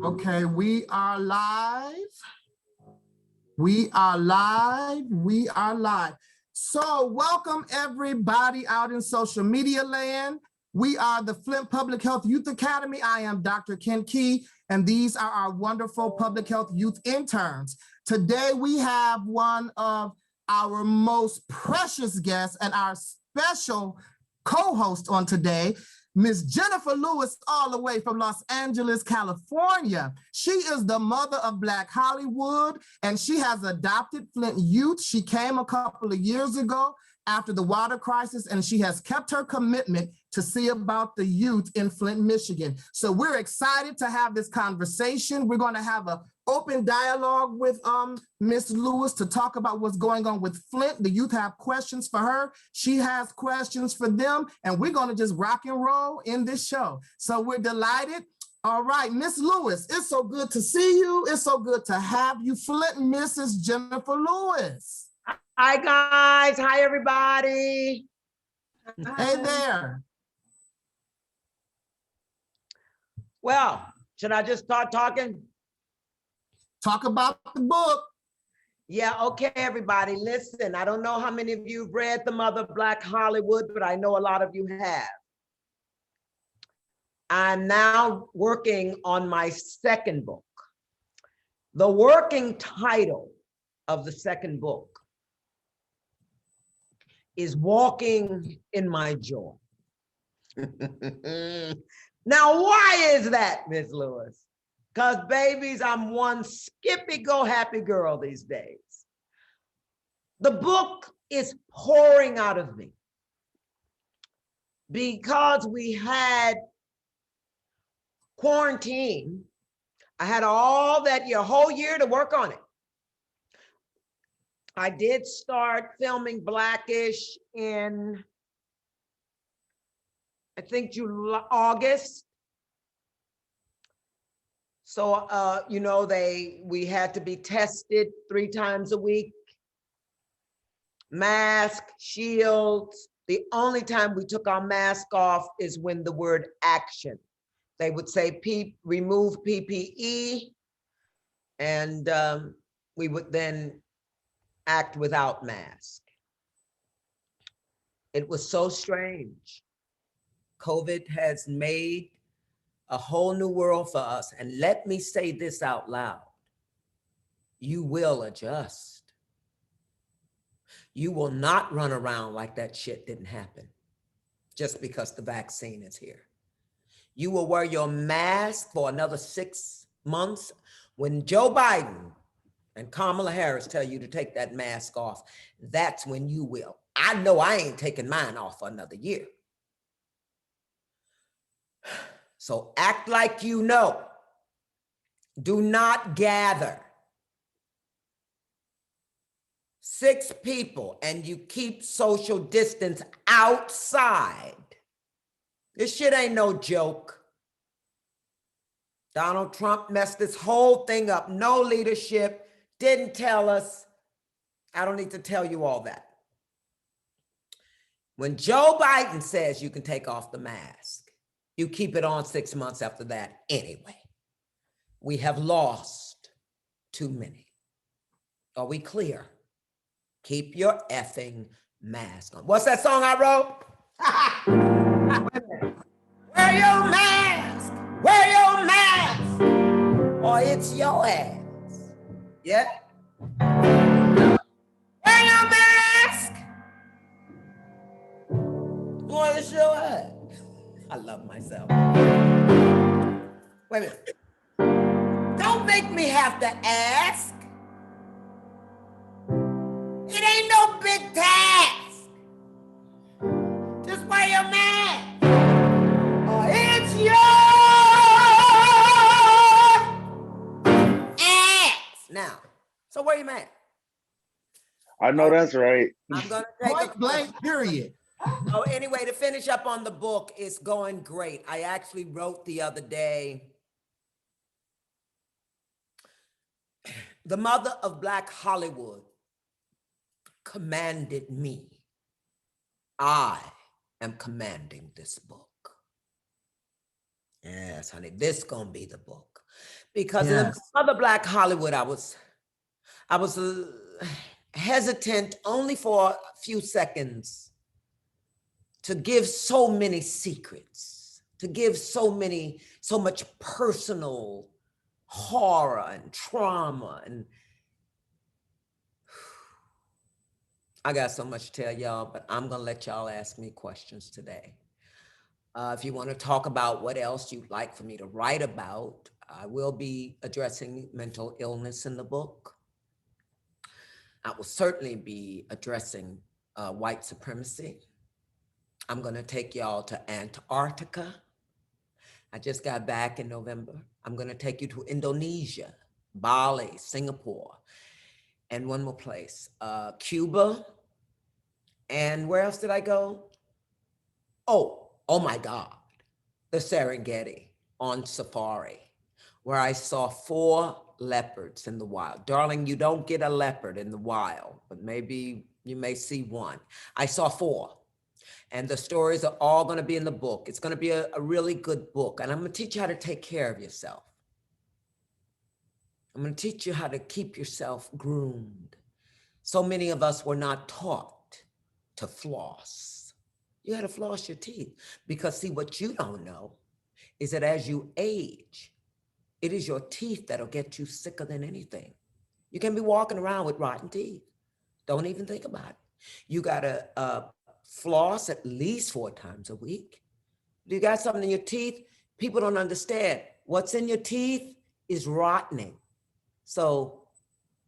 Okay, we are live. We are live. We are live. So welcome everybody out in social media land. We are the Flint Public Health Youth Academy. I am Dr. Ken Key, and these are our wonderful public health youth interns. Today we have one of our most precious guests and our special co-host on today, Miss Jenifer Lewis, all the way from Los Angeles, California. She is the mother of Black Hollywood, and she has adopted Flint youth. She came a couple of years ago after the water crisis, and she has kept her commitment to see about the youth in Flint, Michigan. So we're excited to have this conversation. We're going to have an open dialogue with Miss Lewis to talk about what's going on with Flint. The youth have questions for her. She has questions for them, and we're going to just rock and roll in this show. So we're delighted. All right, Miss Lewis, it's so good to see you. It's so good to have you. Flint, Mrs. Jenifer Lewis. Hi, guys. Hi, everybody. Hey there. Well, should I just start talking? Talk about the book. Yeah, okay, everybody. Listen, I don't know how many of you have read The Mother of Black Hollywood, but I know a lot of you have. I'm now working on my second book. The working title of the second book is Walking in My Joy. Now, why is that, Miss Lewis? Because, babies, I'm one skippy-go happy girl these days. The book is pouring out of me because we had quarantine. I had all that whole year to work on it. I did start filming Blackish in, I think, August. So, you know, we had to be tested 3 times a week. Mask, shields. The only time we took our mask off is when the word action. They would say, remove PPE, and we would then act without mask. It was so strange. COVID has made a whole new world for us. And let me say this out loud. You will adjust. You will not run around like that shit didn't happen just because the vaccine is here. You will wear your mask for another 6 months. When Joe Biden and Kamala Harris tell you to take that mask off, that's when you will. I know I ain't taking mine off for another year. So act like you know. Do not gather 6 people and you keep social distance outside. This shit ain't no joke. Donald Trump messed this whole thing up. No leadership, didn't tell us. I don't need to tell you all that. When Joe Biden says you can take off the mask, you keep it on 6 months after that anyway. We have lost too many. Are we clear? Keep your effing mask on. What's that song I wrote? Wear your mask. Wear your mask. Or it's your ass. Yeah? Wear your mask. Or it's your ass. I love myself. Wait a minute. Don't make me have to ask. It ain't no big task. Just wear your mask. Or it's your ass. Now, so wear your mask. I know that's right. I'm going to take Point blank, period. Oh, anyway, to finish up on the book, it's going great. I actually wrote the other day, the mother of Black Hollywood commanded me. I am commanding this book. Yes, yes, honey, this gonna be the book. Because in the Yes. other Black Hollywood, I was hesitant only for a few seconds to give so many secrets, to give so much personal horror and trauma. And I got so much to tell y'all, but I'm gonna let y'all ask me questions today. If you want to talk about what else you'd like for me to write about, I will be addressing mental illness in the book. I will certainly be addressing white supremacy. I'm going to take y'all to Antarctica. I just got back in November. I'm going to take you to Indonesia, Bali, Singapore, and one more place, Cuba. And where else did I go? Oh my God, the Serengeti on safari, where I saw 4 leopards in the wild. Darling, you don't get a leopard in the wild, but maybe you may see one. I saw 4. And the stories are all going to be in the book. It's going to be a really good book. And I'm going to teach you how to take care of yourself. I'm going to teach you how to keep yourself groomed. So many of us were not taught to floss. You got to floss your teeth. Because see, what you don't know is that as you age, it is your teeth that'll get you sicker than anything. You can be walking around with rotten teeth. Don't even think about it. You got to floss at least 4 times a week. If you got something in your teeth, people don't understand. What's in your teeth is rotting. So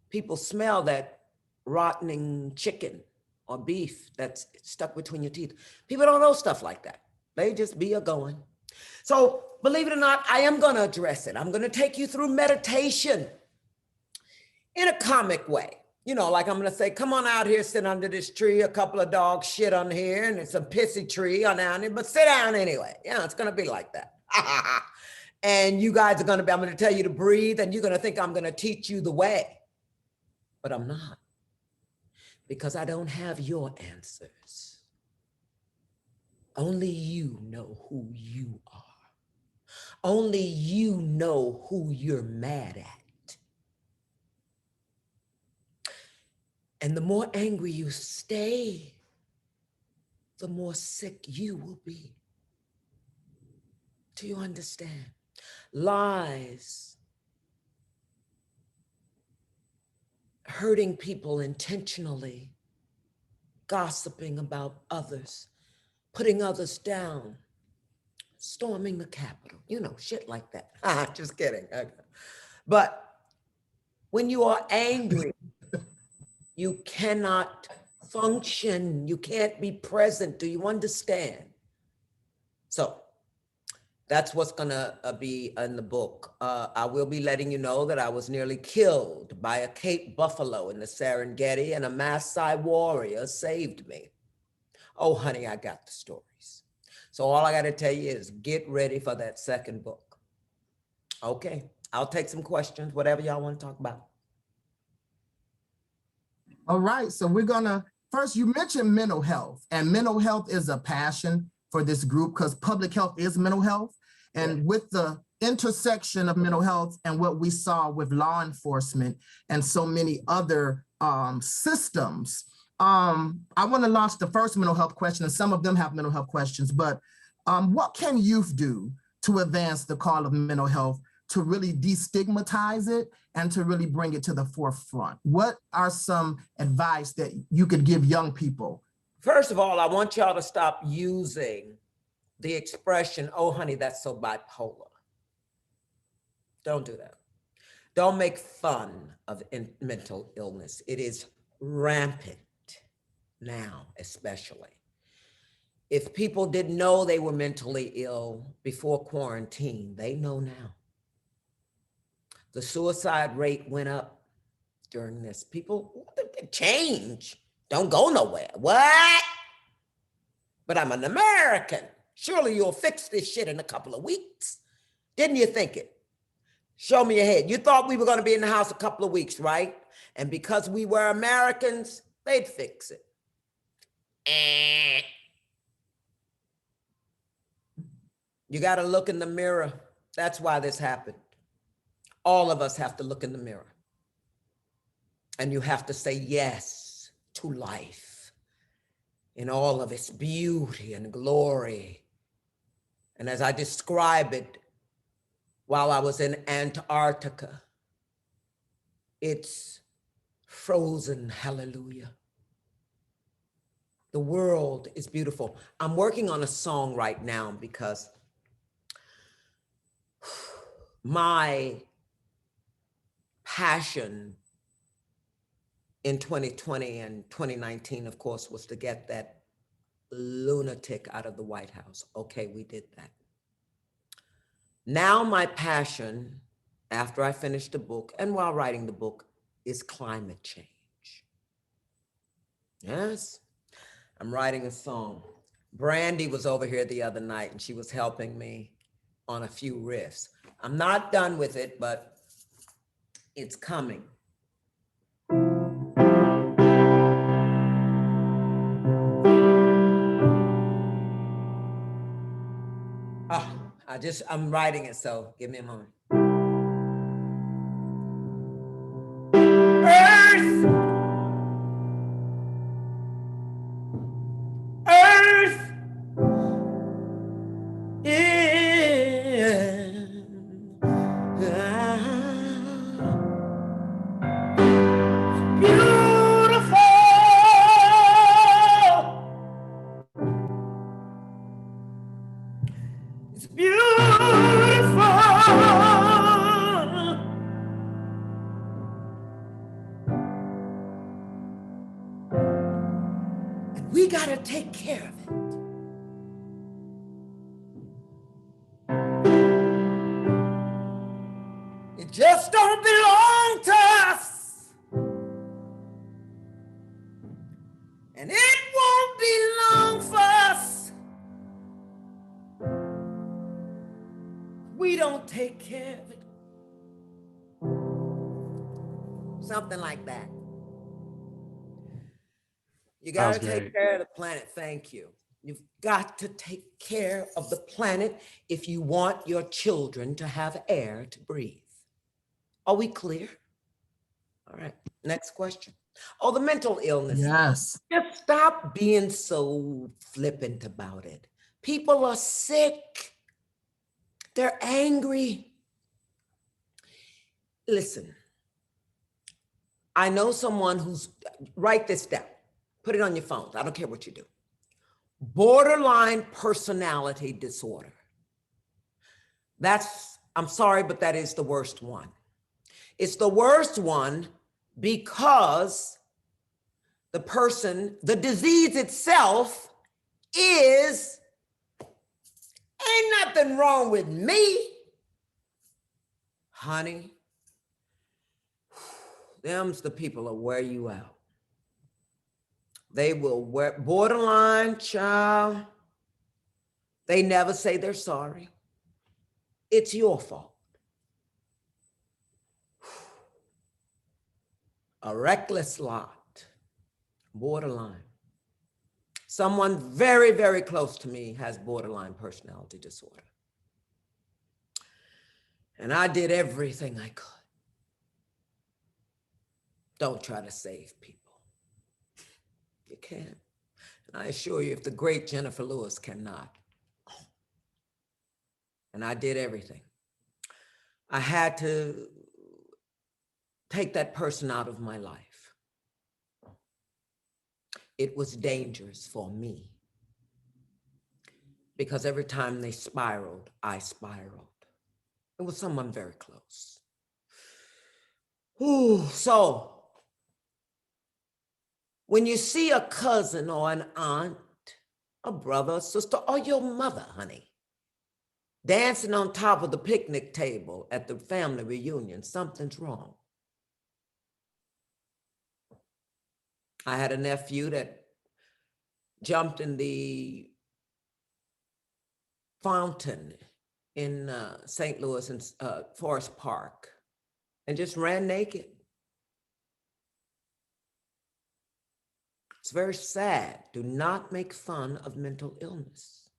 people smell that rotting chicken or beef that's stuck between your teeth. People don't know stuff like that. They just be a-going. So believe it or not, I am going to address it. I'm going to take you through meditation in a comic way. You know, like I'm going to say, come on out here, sit under this tree, a couple of dogs shit on here, and it's a pissy tree on down here, but sit down anyway. Yeah, it's going to be like that. And you guys are going to be, I'm going to tell you to breathe, and you're going to think I'm going to teach you the way. But I'm not. Because I don't have your answers. Only you know who you are. Only you know who you're mad at. And the more angry you stay, the more sick you will be. Do you understand? Lies, hurting people intentionally, gossiping about others, putting others down, storming the Capitol, you know, shit like that. Just kidding. But when you are angry, you cannot function. You can't be present. Do you understand? So that's what's gonna be in the book. I will be letting you know that I was nearly killed by a Cape buffalo in the Serengeti, and a Maasai warrior saved me. Oh, honey, I got the stories. So all I gotta tell you is get ready for that second book. Okay, I'll take some questions, whatever y'all wanna talk about. All right, so we're gonna, first you mentioned mental health, and mental health is a passion for this group because public health is mental health. And with the intersection of mental health and what we saw with law enforcement and so many other systems, I want to launch the first mental health question, and some of them have mental health questions, but what can youth do to advance the call of mental health, to really destigmatize it and to really bring it to the forefront? What are some advice that you could give young people? First of all, I want y'all to stop using the expression, oh, honey, that's so bipolar. Don't do that. Don't make fun of mental illness. It is rampant now, especially. If people didn't know they were mentally ill before quarantine, they know now. The suicide rate went up during this. People change, don't go nowhere. What? But I'm an American. Surely you'll fix this shit in a couple of weeks. Didn't you think it? Show me your head. You thought we were going to be in the house a couple of weeks, right? And because we were Americans, they'd fix it. You got to look in the mirror. That's why this happened. All of us have to look in the mirror. And you have to say yes to life in all of its beauty and glory. And as I describe it, while I was in Antarctica, it's frozen, hallelujah. The world is beautiful. I'm working on a song right now because my passion in 2020 and 2019, of course, was to get that lunatic out of the White House. Okay, we did that. Now my passion, after I finished the book and while writing the book, is climate change. Yes, I'm writing a song. Brandy was over here the other night and she was helping me on a few riffs. I'm not done with it, but it's coming. Oh, I'm writing it, so give me a moment. Earth, Earth is beautiful. It's beautiful. And we gotta take care of it. It just don't belong to us. And it won't be long for us. We don't take care of it. Something like that. You gotta take care of the planet. Thank you. You've got to take care of the planet if you want your children to have air to breathe. Are we clear? All right, next question. Oh, the mental illness. Yes. Just stop being so flippant about it. People are sick. They're angry. Listen, I know someone who's, write this down, put it on your phones. I don't care what you do. Borderline personality disorder. I'm sorry, but that is the worst one. It's the worst one because the disease itself is, ain't nothing wrong with me. Honey, them's the people that wear you out. They will wear, borderline child. They never say they're sorry. It's your fault. A reckless lot, borderline. Someone very, very close to me has borderline personality disorder. And I did everything I could. Don't try to save people. You can't. And I assure you, if the great Jenifer Lewis cannot. And I did everything. I had to take that person out of my life. It was dangerous for me because every time they spiraled, I spiraled. It was someone very close. Ooh, so when you see a cousin or an aunt, a brother, a sister, or your mother, honey, dancing on top of the picnic table at the family reunion, something's wrong. I had a nephew that jumped in the fountain in St. Louis in Forest Park and just ran naked. It's very sad. Do not make fun of mental illness.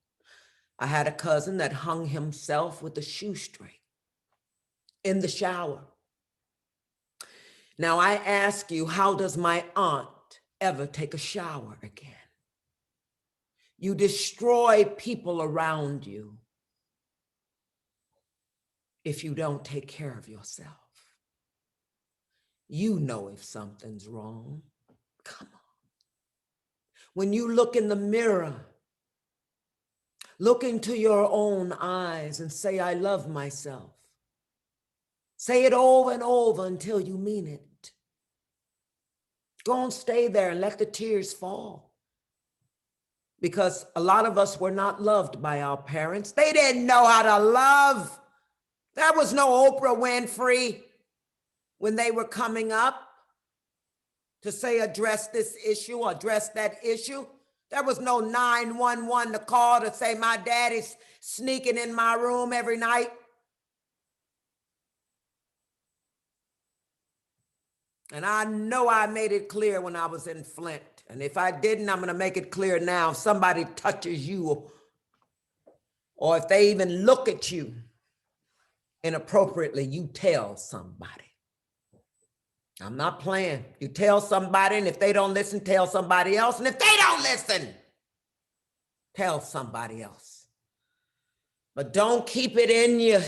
I had a cousin that hung himself with a shoestring in the shower. Now I ask you, how does my aunt ever take a shower again? You destroy people around you if you don't take care of yourself. You know if something's wrong. Come on. When you look in the mirror, look into your own eyes and say, I love myself. Say it over and over until you mean it. Go and stay there and let the tears fall. Because a lot of us were not loved by our parents. They didn't know how to love. There was no Oprah Winfrey when they were coming up to say, address this issue, address that issue. There was no 911 to call to say, my daddy's sneaking in my room every night. And I know I made it clear when I was in Flint. And if I didn't, I'm going to make it clear now. If somebody touches you, or if they even look at you inappropriately, you tell somebody. I'm not playing. You tell somebody, and if they don't listen, tell somebody else. And if they don't listen, tell somebody else. But don't keep it in you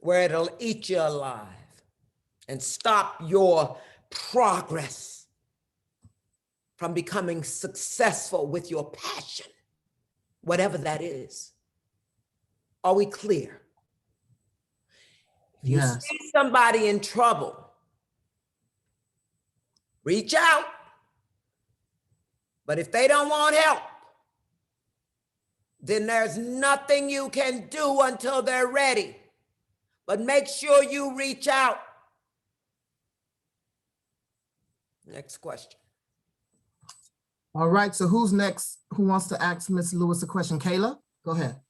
where it'll eat you alive and stop your progress from becoming successful with your passion, whatever that is. Are we clear? If you Yes. see somebody in trouble, reach out. But if they don't want help, then there's nothing you can do until they're ready. But make sure you reach out. Next question. All right, so who's next? Who wants to ask Miss Lewis a question? Kayla, go ahead.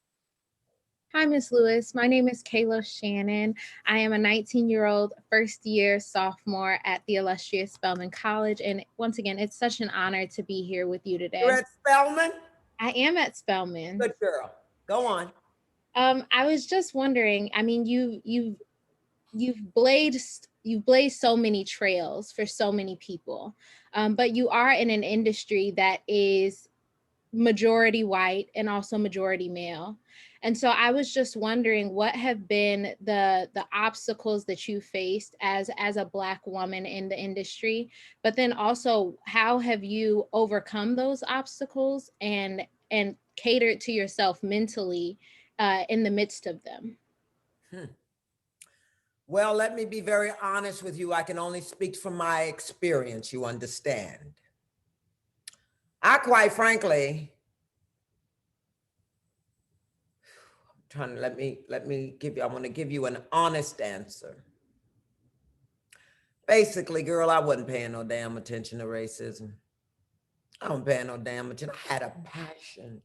Hi, Miss Lewis. My name is Kayla Shannon. I am a 19-year-old first-year sophomore at the illustrious Spelman College. And once again, it's such an honor to be here with you today. You're at Spelman? I am at Spelman. Good girl. Go on. I was just wondering, I mean, you've blazed so many trails for so many people, but you are in an industry that is majority white and also majority male. And so I was just wondering, what have been the obstacles that you faced as a Black woman in the industry, but then also how have you overcome those obstacles and catered to yourself mentally in the midst of them? Well, let me be very honest with you. I can only speak from my experience, you understand. I quite frankly, I want to give you an honest answer. Basically, girl, I wasn't paying no damn attention to racism. I wasn't paying no damn attention. I had a passion.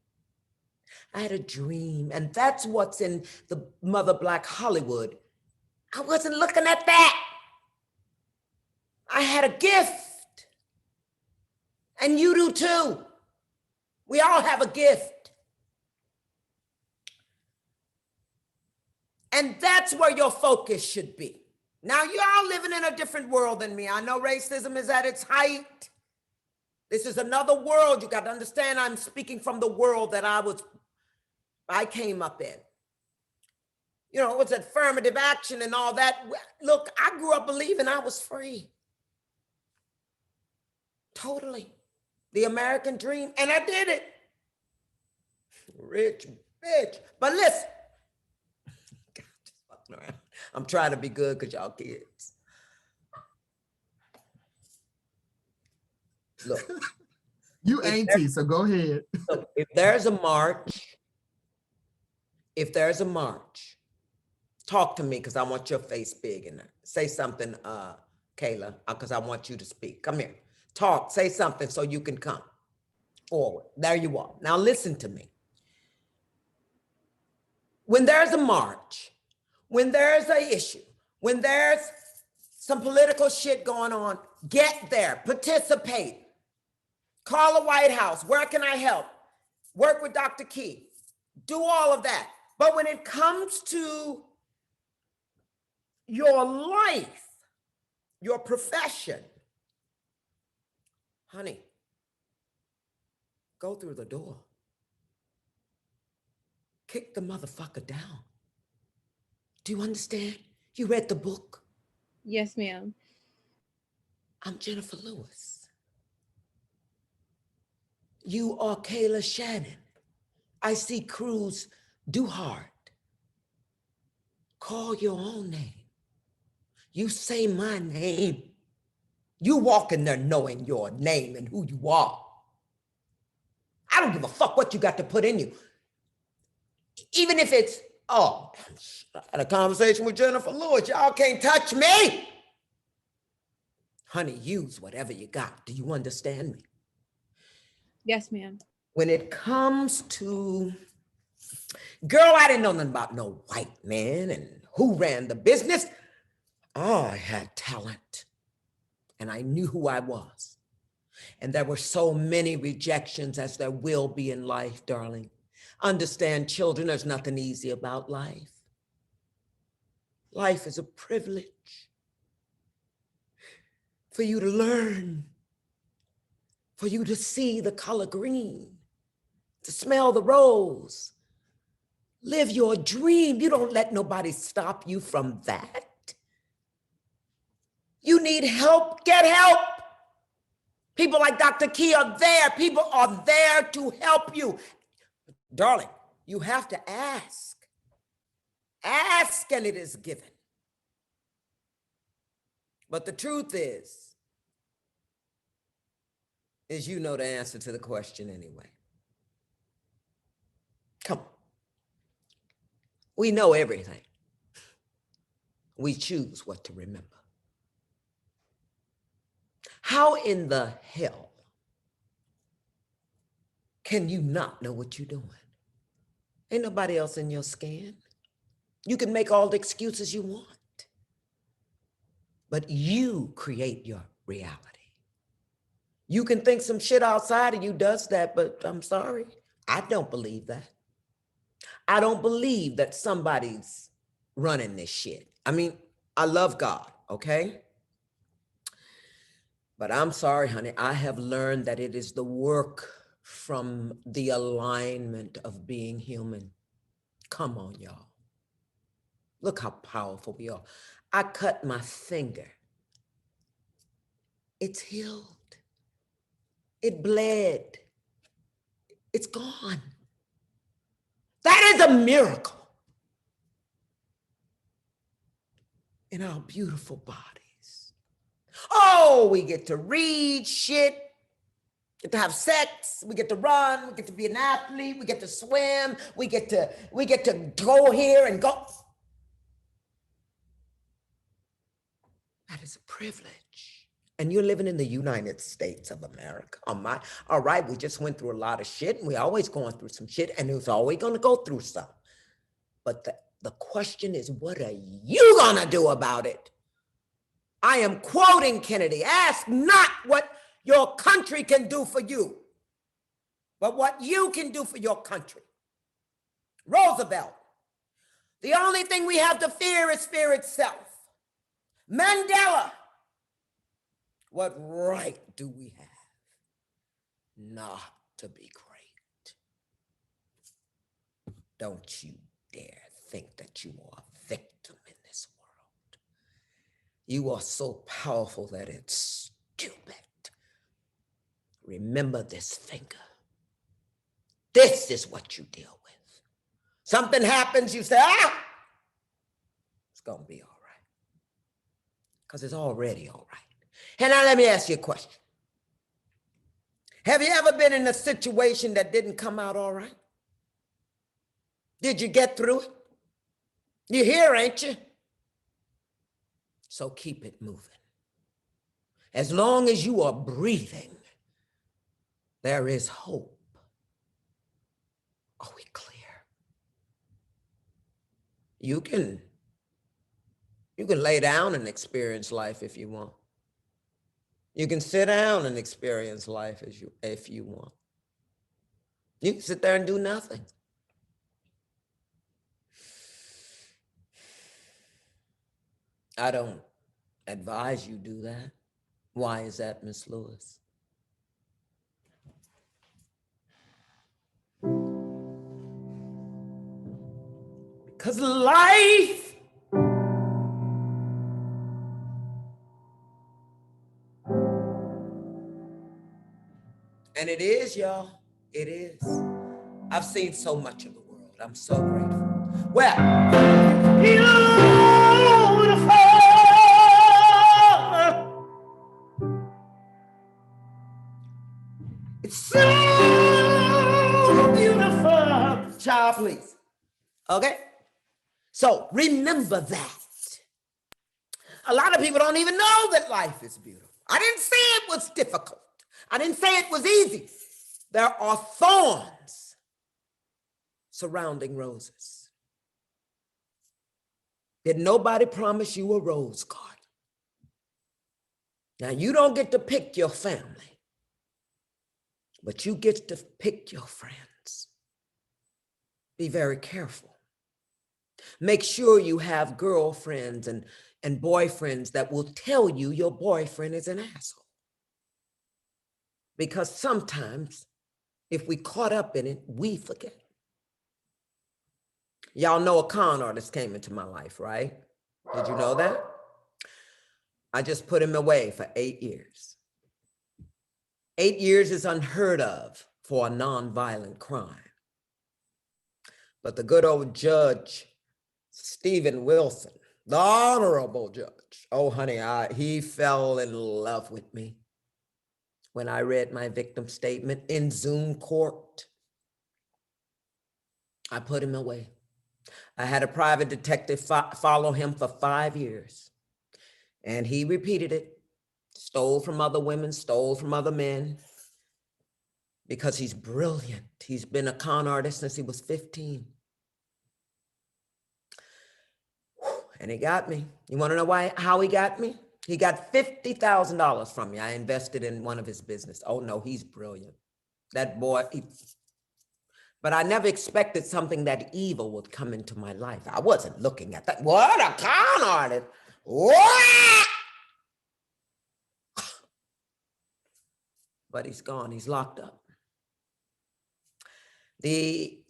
I had a dream. And that's what's in the Mother Black Hollywood. I wasn't looking at that. I had a gift. And you do too. We all have a gift. And that's where your focus should be. Now, you're all living in a different world than me. I know racism is at its height. This is another world. You got to understand, I'm speaking from the world that I came up in. You know, it was affirmative action and all that. Look, I grew up believing I was free. Totally. The American dream. And I did it. Rich bitch. But listen. God, just fucking around. I'm trying to be good because y'all kids. Look. You auntie, so go ahead. Look, if there's a march, talk to me because I want your face big in there. Say something, Kayla, because I want you to speak. Come here. Talk, say something so you can come forward. There you are. Now listen to me. When there's a march, when there's an issue, when there's some political shit going on, get there, participate. Call the White House. Where can I help? Work with Dr. Key. do all of that. But when it comes to your life, your profession, honey, go through the door. Kick the motherfucker down. Do you understand? You read the book? Yes, ma'am. I'm Jenifer Lewis. You are Kayla Shannon. I see Cruz Duhart. Call your own name. You say my name. You walk in there knowing your name and who you are. I don't give a fuck what you got to put in you. Even if it's, oh, I had a conversation with Jenifer Lewis. Y'all can't touch me. Honey, use whatever you got. Do you understand me? Yes, ma'am. When it comes to, girl, I didn't know nothing about no white man and who ran the business. Oh, I had talent and I knew who I was. And there were so many rejections as there will be in life, darling. Understand, children, there's nothing easy about life. Life is a privilege for you to learn, for you to see the color green, to smell the rose, live your dream. You don't let nobody stop you from that. You need help, get help. People like Dr. Key are there. People are there to help you. Darling, you have to ask. Ask and it is given. But the truth is you know the answer to the question anyway. Come on. We know everything. We choose what to remember. How in the hell can you not know what you're doing? Ain't nobody else in your skin. You can make all the excuses you want, but you create your reality. You can think some shit outside of you does that, but I'm sorry, I don't believe that. I don't believe that somebody's running this shit. I mean, I love God, okay? But I'm sorry, honey, I have learned that it is the work from the alignment of being human. Come on, y'all. Look how powerful we are. I cut my finger. It's healed. It bled. It's gone. That is a miracle in our beautiful bodies. Oh, we get to read shit, get to have sex, we get to run, we get to be an athlete, we get to swim, we get to go here and go. That is a privilege. And you're living in the United States of America. All right, we just went through a lot of shit and we always going through some shit and it's always gonna go through some. But the question is, what are you gonna do about it? I am quoting Kennedy, ask not what your country can do for you, but what you can do for your country. Roosevelt, the only thing we have to fear is fear itself. Mandela, what right do we have not to be great? Don't you dare think that you are a victim in this world. You are so powerful that it's stupid. Remember this finger. This is what you deal with. Something happens, you say, ah, it's gonna be all right. Because it's already all right. And now let me ask you a question. Have you ever been in a situation that didn't come out all right? Did you get through it? You're here, ain't you? So keep it moving. As long as you are breathing, there is hope. Are we clear? You can lay down and experience life if you want. You can sit down and experience life if you want. You can sit there and do nothing. I don't advise you do that. Why is that, Miss Lewis? Because life and it is, y'all. It is. I've seen so much of the world. I'm so grateful. Well, beautiful. It's so beautiful. Child, please. Okay? So remember that. A lot of people don't even know that life is beautiful. I didn't say it was difficult. I didn't say it was easy. There are thorns surrounding roses. Did nobody promise you a rose garden? Now, you don't get to pick your family, but you get to pick your friends. Be very careful. Make sure you have girlfriends and boyfriends that will tell you your boyfriend is an asshole. Because sometimes, if we caught up in it, we forget. Y'all know a con artist came into my life, right? Did you know that? I just put him away for 8 years. 8 years is unheard of for a nonviolent crime. But the good old judge, Stephen Wilson, the honorable judge, oh honey, he fell in love with me when I read my victim statement in Zoom court. I put him away. I had a private detective follow him for 5 years, and he repeated it, stole from other women, stole from other men, because he's brilliant. He's been a con artist since he was 15. And he got me. You want to know how he got me? He got $50,000 from me. I invested in one of his business. Oh no, he's brilliant. That boy, but I never expected something that evil would come into my life. I wasn't looking at that. What a con artist. What? But he's gone. He's locked up. The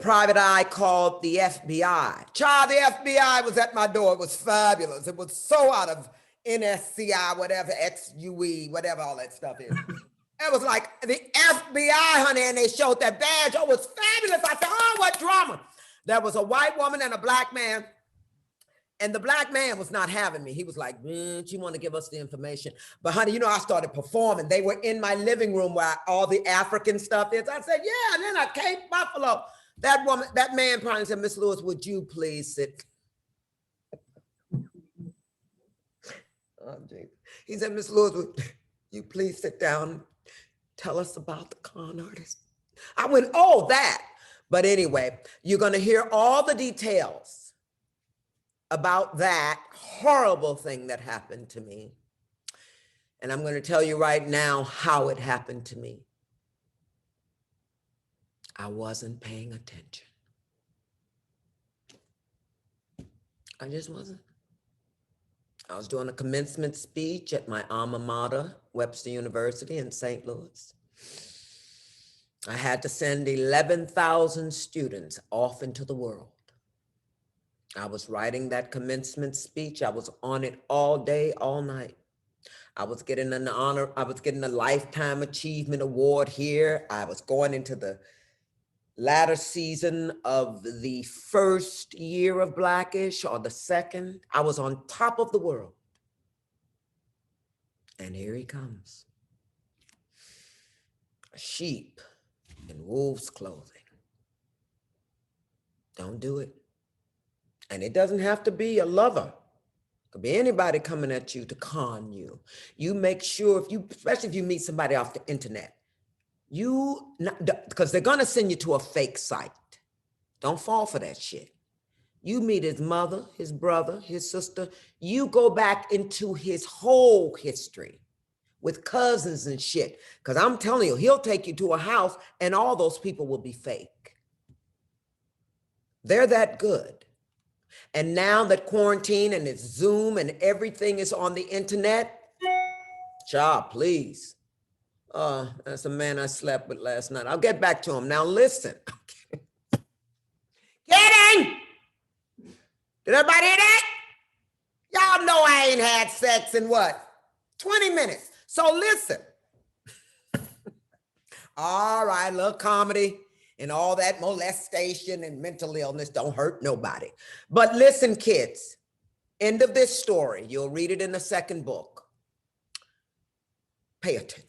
private eye called the FBI. Child, the FBI was at my door. It was fabulous. It was so out of NSCI, whatever, XUE, whatever all that stuff is. It was like the FBI, honey, and they showed that badge. Oh, it was fabulous. I said, oh, what drama. There was a white woman and a black man. And the black man was not having me. He was like, you want to give us the information? But honey, you know, I started performing. They were in my living room where all the African stuff is. I said, yeah, and then I came Buffalo. That woman, that man probably said, Miss Lewis, would you please sit? Oh, Jesus. He said, Miss Lewis, would you please sit down? Tell us about the con artist. I went, oh, that. But anyway, you're going to hear all the details about that horrible thing that happened to me. And I'm going to tell you right now how it happened to me. I wasn't paying attention. I just wasn't. I was doing a commencement speech at my alma mater, Webster University in St. Louis. I had to send 11,000 students off into the world. I was writing that commencement speech. I was on it all day, all night. I was getting an honor. I was getting a Lifetime Achievement Award here. I was going into the latter season of the first year of Blackish, or the second. I was on top of the world. And here he comes. A sheep in wolf's clothing. Don't do it. And it doesn't have to be a lover. It could be anybody coming at you to con you. You make sure, especially if you meet somebody off the internet, because they're gonna send you to a fake site. Don't fall for that shit. You meet his mother, his brother, his sister. You go back into his whole history with cousins and shit. Because I'm telling you, he'll take you to a house and all those people will be fake. They're that good. And now that quarantine and it's Zoom and everything is on the internet, child, please. That's a man I slept with last night. I'll get back to him. Now listen. Kidding! Did everybody hear that? Y'all know I ain't had sex in what? 20 minutes. So listen. All right, a little comedy and all that molestation and mental illness don't hurt nobody. But listen, kids, end of this story. You'll read it in the second book. Pay attention.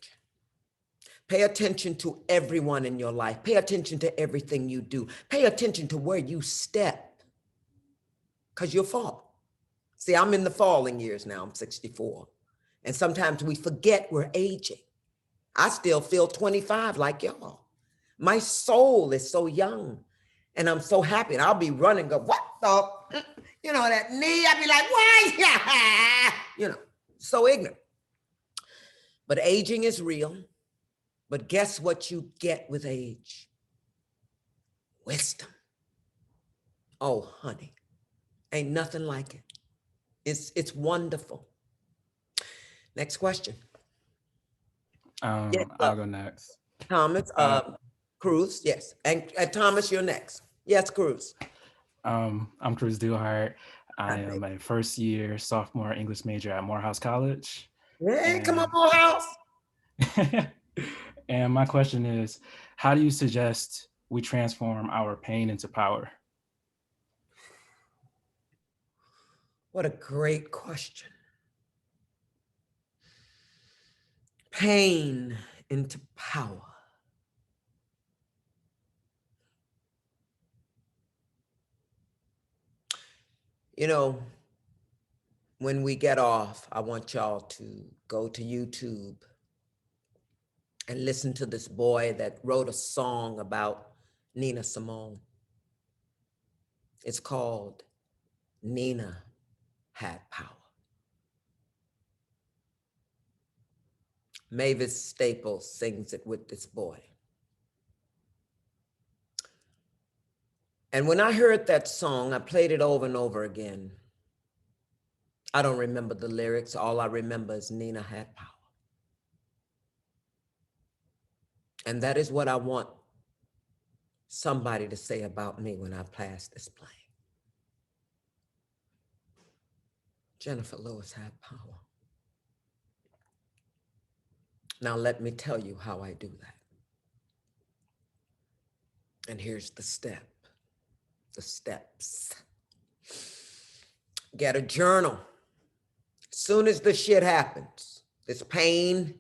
Pay attention to everyone in your life. Pay attention to everything you do. Pay attention to where you step, because you'll fall. See, I'm in the falling years now. I'm 64. And sometimes we forget we're aging. I still feel 25 like y'all. My soul is so young and I'm so happy. And I'll be running, go, what the, you know, that knee, I'd be like, why? You know, so ignorant. But aging is real. But guess what you get with age? Wisdom. Oh, honey, ain't nothing like it. It's wonderful. Next question. Yes, I'll go next. Thomas, Cruz, yes. And Thomas, you're next. Yes, Cruz. I'm Cruz Duhart. I am a first year sophomore English major at Morehouse College. Hey, come on, Morehouse. And my question is, how do you suggest we transform our pain into power? What a great question. Pain into power. You know, when we get off, I want y'all to go to YouTube and listen to this boy that wrote a song about Nina Simone. It's called Nina Had Power. Mavis Staples sings it with this boy. And when I heard that song, I played it over and over again. I don't remember the lyrics. All I remember is Nina had power. And that is what I want somebody to say about me when I pass this plane. Jenifer Lewis had power. Now let me tell you how I do that. And here's the step, the steps. Get a journal. As soon as the shit happens, this pain,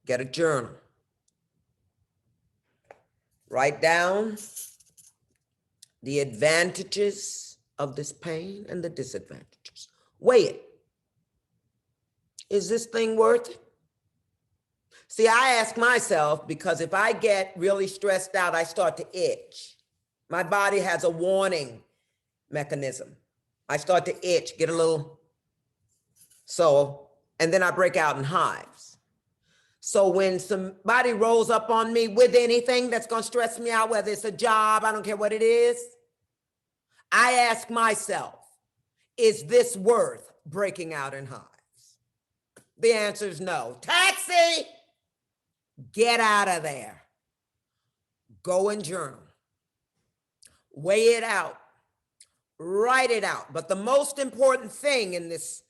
get a journal. Write down the advantages of this pain and the disadvantages. Weigh it. Is this thing worth it? See, I ask myself, because if I get really stressed out, I start to itch. My body has a warning mechanism. I start to itch, get a little sore, and then I break out in hives. So when somebody rolls up on me with anything that's gonna stress me out, whether it's a job, I don't care what it is, I ask myself, is this worth breaking out in hives? The answer is no. Taxi, get out of there. Go and journal. Weigh it out. Write it out. But the most important thing in this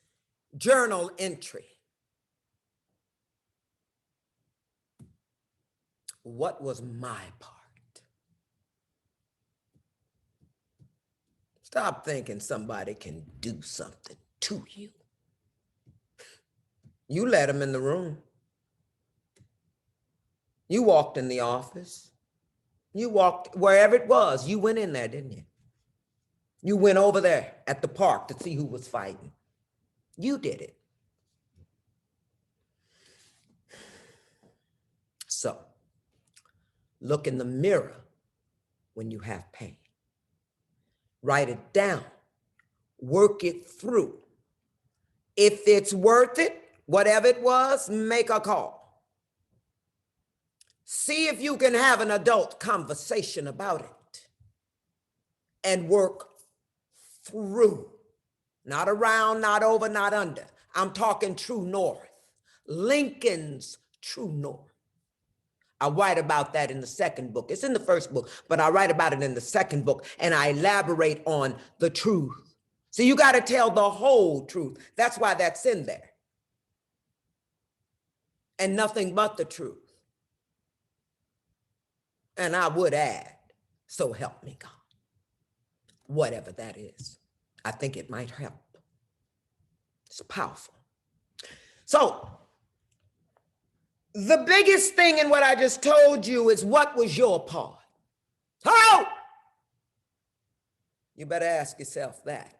journal entry, what was my part? Stop thinking somebody can do something to you. You let them in the room. You walked in the office. You walked wherever it was. You went in there, didn't you? You went over there at the park to see who was fighting. You did it. So, look in the mirror when you have pain. Write it down. Work it through. If it's worth it, whatever it was, make a call. See if you can have an adult conversation about it. and work through. Not around, not over, not under. I'm talking true north. Lincoln's true north. I write about that in the second book. It's in the first book, but I write about it in the second book, and I elaborate on the truth. So you got to tell the whole truth. That's why that's in there. And nothing but the truth. And I would add, so help me God. Whatever that is. I think it might help. It's powerful. So, the biggest thing in what I just told you is, what was your part? How? You better ask yourself that.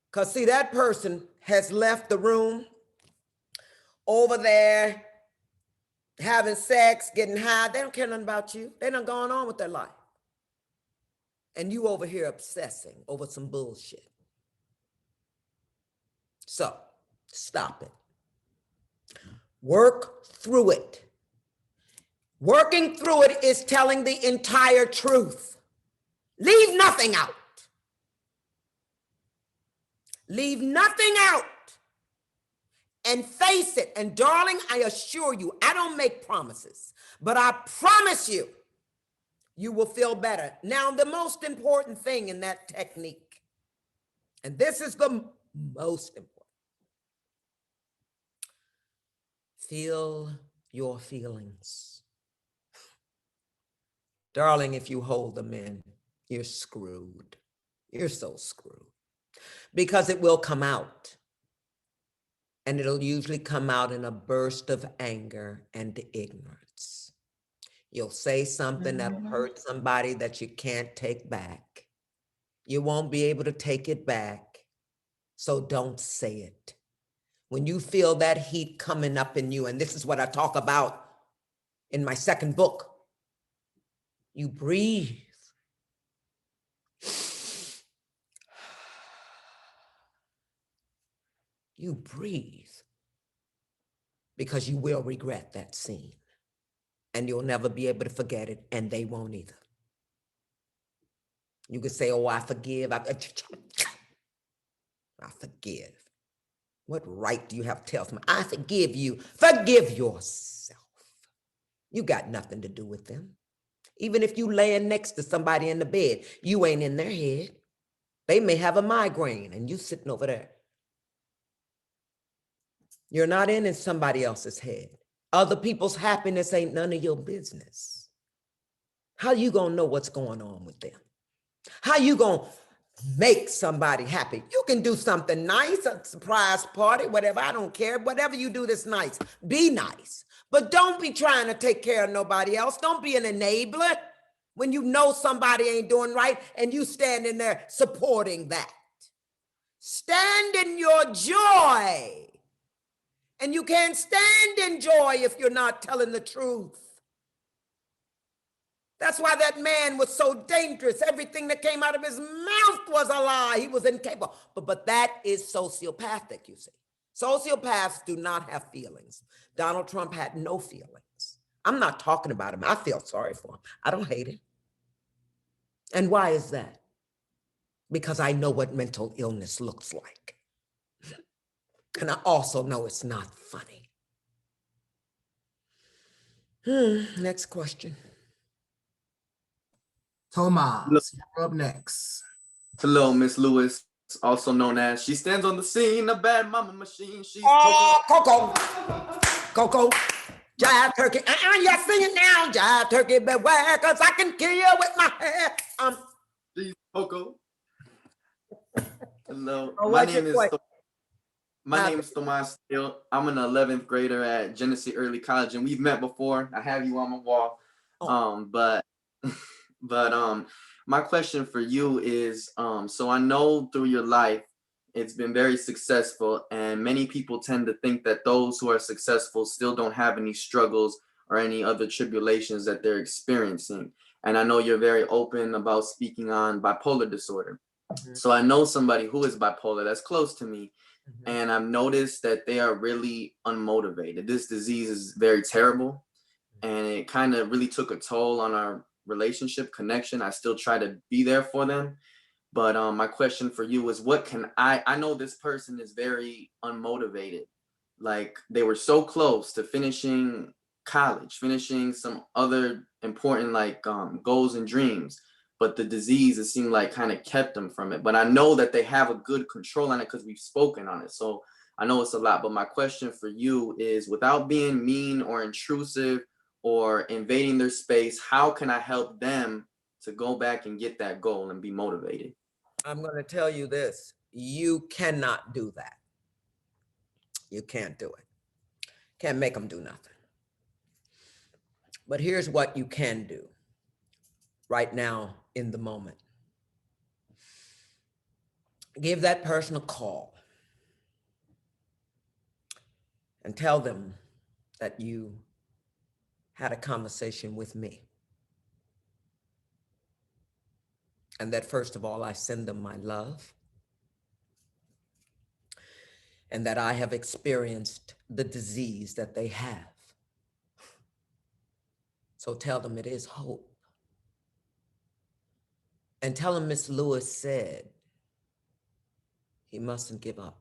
Because see, that person has left the room over there having sex, getting high. They don't care nothing about you. They done gone on with their life. And you over here obsessing over some bullshit. So, stop it. Work through it. Working through it is telling the entire truth. Leave nothing out. Leave nothing out. And face it. And darling, I assure you, I don't make promises, but I promise you, you will feel better. Now, the most important thing in that technique, and this is the most important, feel your feelings. Darling, if you hold them in, you're screwed. You're so screwed. Because it will come out. And it'll usually come out in a burst of anger and ignorance. You'll say something that'll hurt somebody that you can't take back. You won't be able to take it back. So don't say it. When you feel that heat coming up in you, and this is what I talk about in my second book, you breathe. You breathe, because you will regret that scene, and you'll never be able to forget it, and they won't either. You could say, oh, I forgive. I forgive. What right do you have to tell someone, I forgive you? Forgive yourself. You got nothing to do with them. Even if you laying next to somebody in the bed, you ain't in their head. They may have a migraine, and you sitting over there. You're not in somebody else's head. Other people's happiness ain't none of your business. How you gonna know what's going on with them? How you gonna make somebody happy? You can do something nice, a surprise party, whatever, I don't care. Whatever you do that's nice, be nice. But don't be trying to take care of nobody else. Don't be an enabler when you know somebody ain't doing right and you standing there supporting that. Stand in your joy. And you can't stand in joy if you're not telling the truth. That's why that man was so dangerous. Everything that came out of his mouth was a lie. He was incapable. But that is sociopathic, you see. Sociopaths do not have feelings. Donald Trump had no feelings. I'm not talking about him. I feel sorry for him. I don't hate him. And why is that? Because I know what mental illness looks like. And I also know it's not funny. Next question. Tomas, you're up next. Hello, Miss Lewis, also known as She Stands on the Scene, a bad mama machine. She's Coco. Jive turkey. You're singing now. Jive turkey, beware, because I can kill you with my hair. She's Coco. Hello, Oh, my name is Tomas Steele. I'm an 11th grader at Genesee Early College, and we've met before. I have you on my wall. But my question for you is, so I know through your life, it's been very successful, and many people tend to think that those who are successful still don't have any struggles or any other tribulations that they're experiencing. And I know you're very open about speaking on bipolar disorder. So I know somebody who is bipolar that's close to me. And I've noticed that they are really unmotivated. This disease is very terrible, and it kind of really took a toll on our relationship connection. I still try to be there for them, But my question for you is, what can I know this person is very unmotivated. Like they were so close to finishing college, finishing some other important like goals and dreams, but the disease, it seemed like, kind of kept them from it. But I know that they have a good control on it because we've spoken on it. So I know it's a lot, but my question for you is, without being mean or intrusive or invading their space, how can I help them to go back and get that goal and be motivated? I'm going to tell you this. You cannot do that. You can't do it. Can't make them do nothing. But here's what you can do right now in the moment. Give that person a call and tell them that you had a conversation with me. And that, first of all, I send them my love. And that I have experienced the disease that they have. So tell them it is hope. And tell them Miss Lewis said he mustn't give up.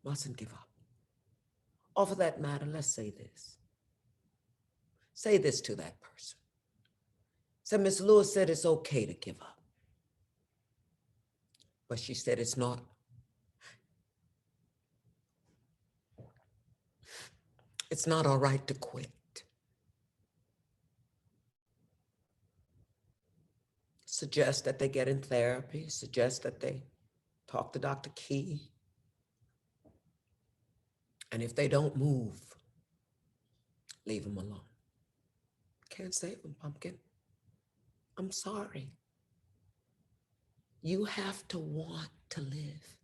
Mustn't give up. Or for that matter, let's say this. Say this to that person. Say, Miss Lewis said it's okay to give up. But she said it's not. It's not all right to quit. Suggest that they get in therapy. Suggest that they talk to Dr. Key. And if they don't move, leave them alone. Can't save them, pumpkin. I'm sorry. You have to want to live.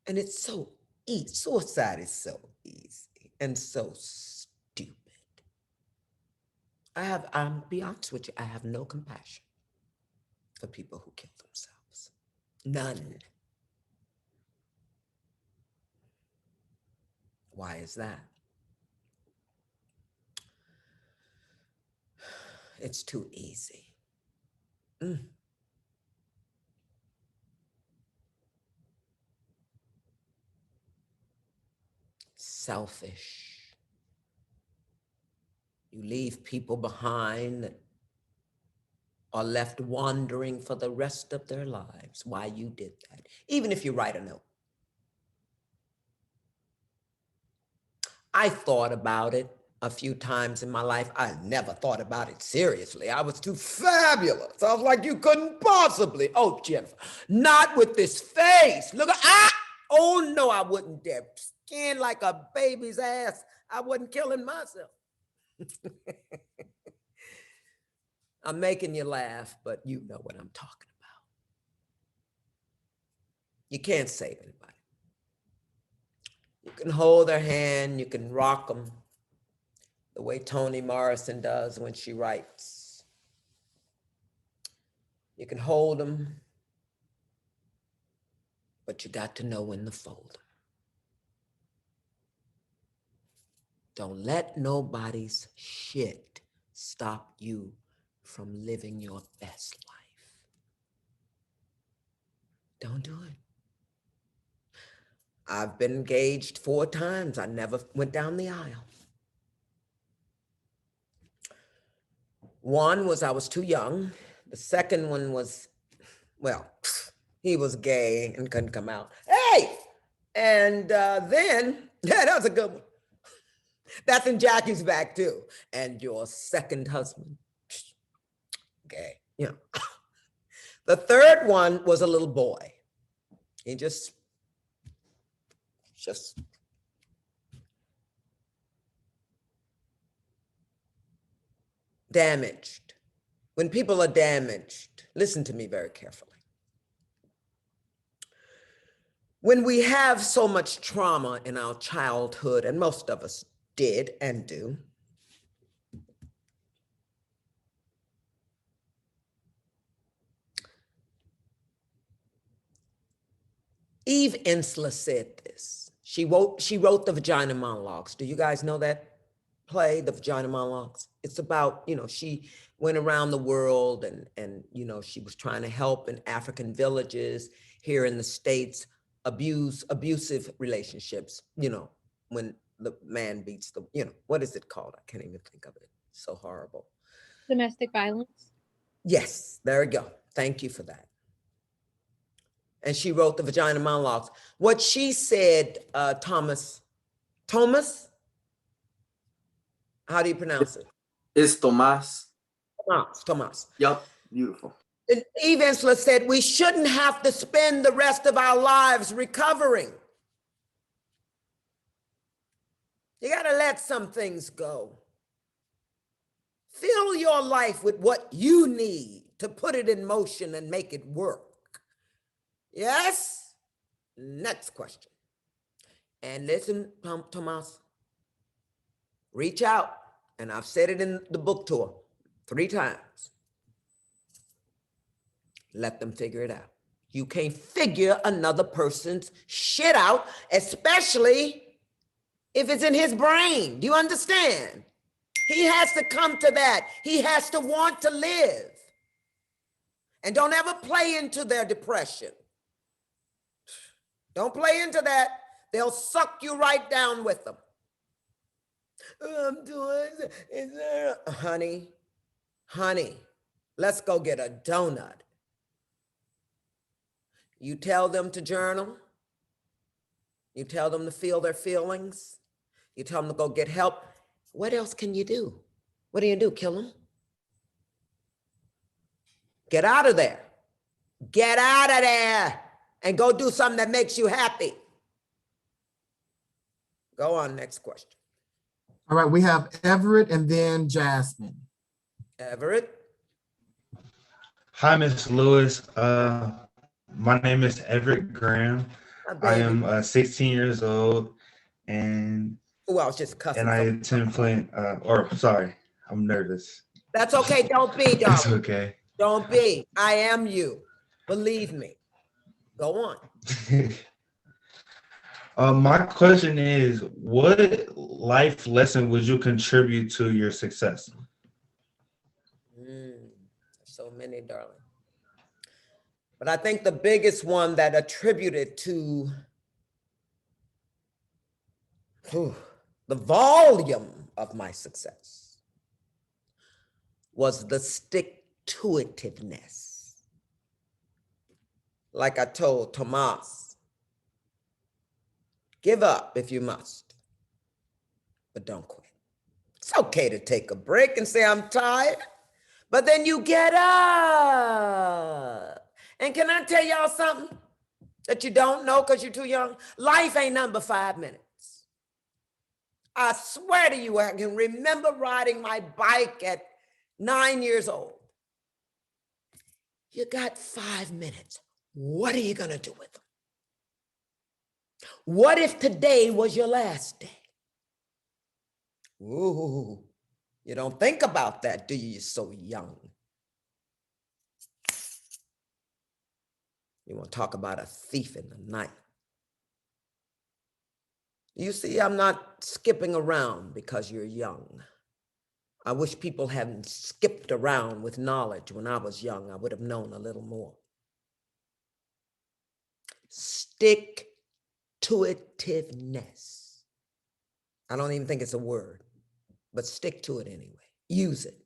And it's so easy. Suicide is so easy and so stupid. I'll be honest with you, I have no compassion for people who kill themselves. None. Why is that? It's too easy. Selfish. You leave people behind that are left wandering for the rest of their lives why you did that, even if you write a note. I thought about it a few times in my life. I never thought about it seriously. I was too fabulous. I was like, you couldn't possibly. Oh, Jenifer, not with this face. Look at, oh no, I wouldn't dare. Skin like a baby's ass. I wasn't killing myself. I'm making you laugh, but you know what I'm talking about. You can't save anybody. You can hold their hand, you can rock them the way Toni Morrison does when she writes. You can hold them, but you got to know when to fold them. Don't let nobody's shit stop you from living your best life. Don't do it. I've been engaged 4 times. I never went down the aisle. One was I was too young. The second one was, well, he was gay and couldn't come out. Hey! And then, yeah, that was a good one. That's in Jackie's back too. And your second husband, gay, you know. The third one was a little boy. He just damaged. When people are damaged, listen to me very carefully. When we have so much trauma in our childhood, and most of us did and do, Eve Ensler said this. She wrote the Vagina Monologues. Do you guys know that play, The Vagina Monologues? It's about, you know, she went around the world and you know, she was trying to help in African villages here in the States, abusive relationships, you know, when the man beats the, you know, what is it called? I can't even think of it. So horrible. Domestic violence. Yes, there we go. Thank you for that. And she wrote The Vagina Monologues. What she said, Thomas, how do you pronounce it? It's Tomas. Thomas. Yup, beautiful. And Eve Ensler said, we shouldn't have to spend the rest of our lives recovering. You got to let some things go. Fill your life with what you need to put it in motion and make it work. Yes? Next question. And listen, Thomas, reach out. And I've said it in the book tour 3 times. Let them figure it out. You can't figure another person's shit out, especially if it's in his brain. Do you understand? He has to come to that. He has to want to live. And don't ever play into their depression. Don't play into that. They'll suck you right down with them. I'm doing, is there, honey, let's go get a donut. You tell them to journal. You tell them to feel their feelings. You tell them to go get help. What else can you do? What do? Kill them? Get out of there. Get out of there and go do something that makes you happy. Go on, next question. All right, we have Everett and then Jasmine. Everett. Hi, Miss Lewis. My name is Everett Graham. I am 16 years old, and Oh, I was just cussing. I attend Flint. Sorry, I'm nervous. That's okay. Don't be, darling. That's okay. Don't be. I am you. Believe me. Go on. My question is, what life lesson would you contribute to your success? So many, darling. But I think the biggest one that attributed to the volume of my success was the stick-to-itiveness. Like I told Tomas, give up if you must, but don't quit. It's okay to take a break and say, I'm tired, but then you get up. And can I tell y'all something that you don't know because you're too young? Life ain't nothing but 5 minutes. I swear to you, I can remember riding my bike at 9 years old. You got 5 minutes. What are you going to do with them? What if today was your last day? Ooh, you don't think about that, do you? You're so young. You want to talk about a thief in the night. You see, I'm not skipping around because you're young. I wish people hadn't skipped around with knowledge when I was young. I would have known a little more. Stick-to-itiveness. I don't even think it's a word, but stick to it anyway. Use it.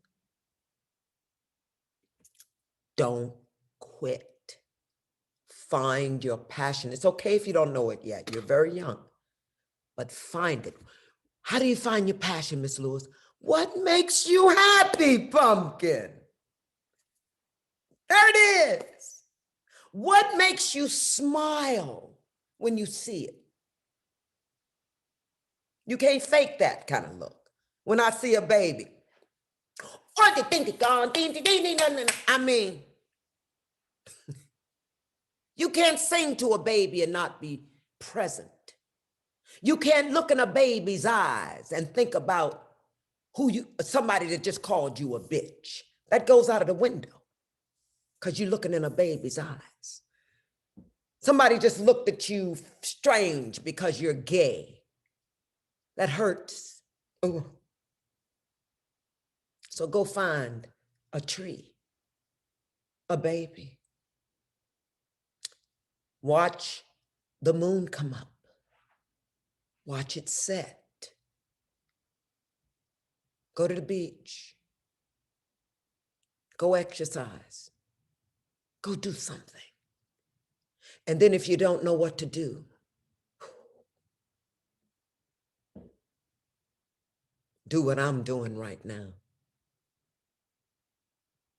Don't quit. Find your passion. It's okay if you don't know it yet. You're very young, but find it. How do you find your passion, Miss Lewis? What makes you happy, pumpkin? There it is. What makes you smile when you see it? You can't fake that kind of look. When I see a baby, I mean, you can't sing to a baby and not be present. You can't look in a baby's eyes and think about somebody that just called you a bitch. That goes out of the window because you're looking in a baby's eyes. Somebody just looked at you strange because you're gay. That hurts. Ooh. So go find a tree, a baby. Watch the moon come up. Watch it set. Go to the beach. Go exercise. Go do something. And then if you don't know what to do, do what I'm doing right now.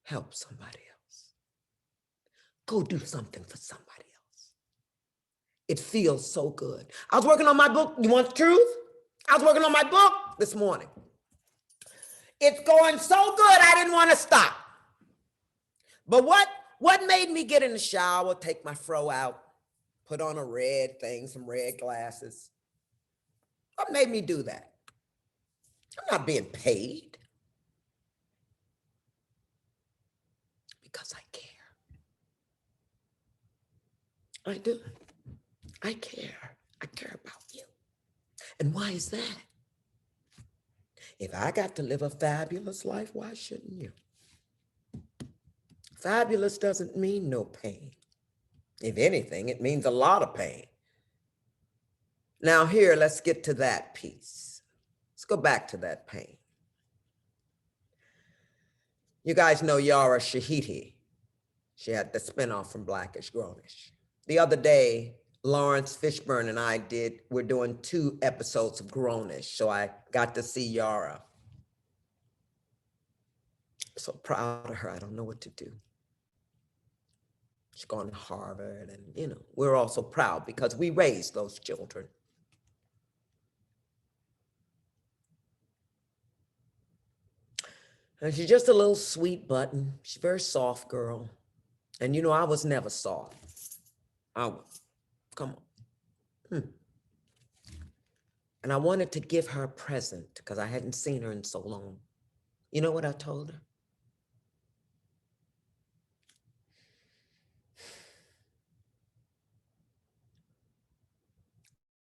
Help somebody else. Go do something for somebody else. It feels so good. I was working on my book. You want the truth? I was working on my book this morning. It's going so good, I didn't want to stop. But what made me get in the shower, take my fro out, put on a red thing, some red glasses? What made me do that? I'm not being paid. Because I care. I do. I care. I care about you. And why is that? If I got to live a fabulous life, why shouldn't you? Fabulous doesn't mean no pain. If anything, it means a lot of pain. Now here, let's get to that piece. Let's go back to that pain. You guys know Yara Shahidi. She had the spinoff from Blackish Grownish. The other day, Lawrence Fishburne and I we're doing 2 episodes of Grownish, so I got to see Yara. So proud of her, I don't know what to do. She's gone to Harvard, and we're also proud because we raised those children. And she's just a little sweet button. She's a very soft girl. And I was never soft. Come on. And I wanted to give her a present because I hadn't seen her in so long. You know what I told her?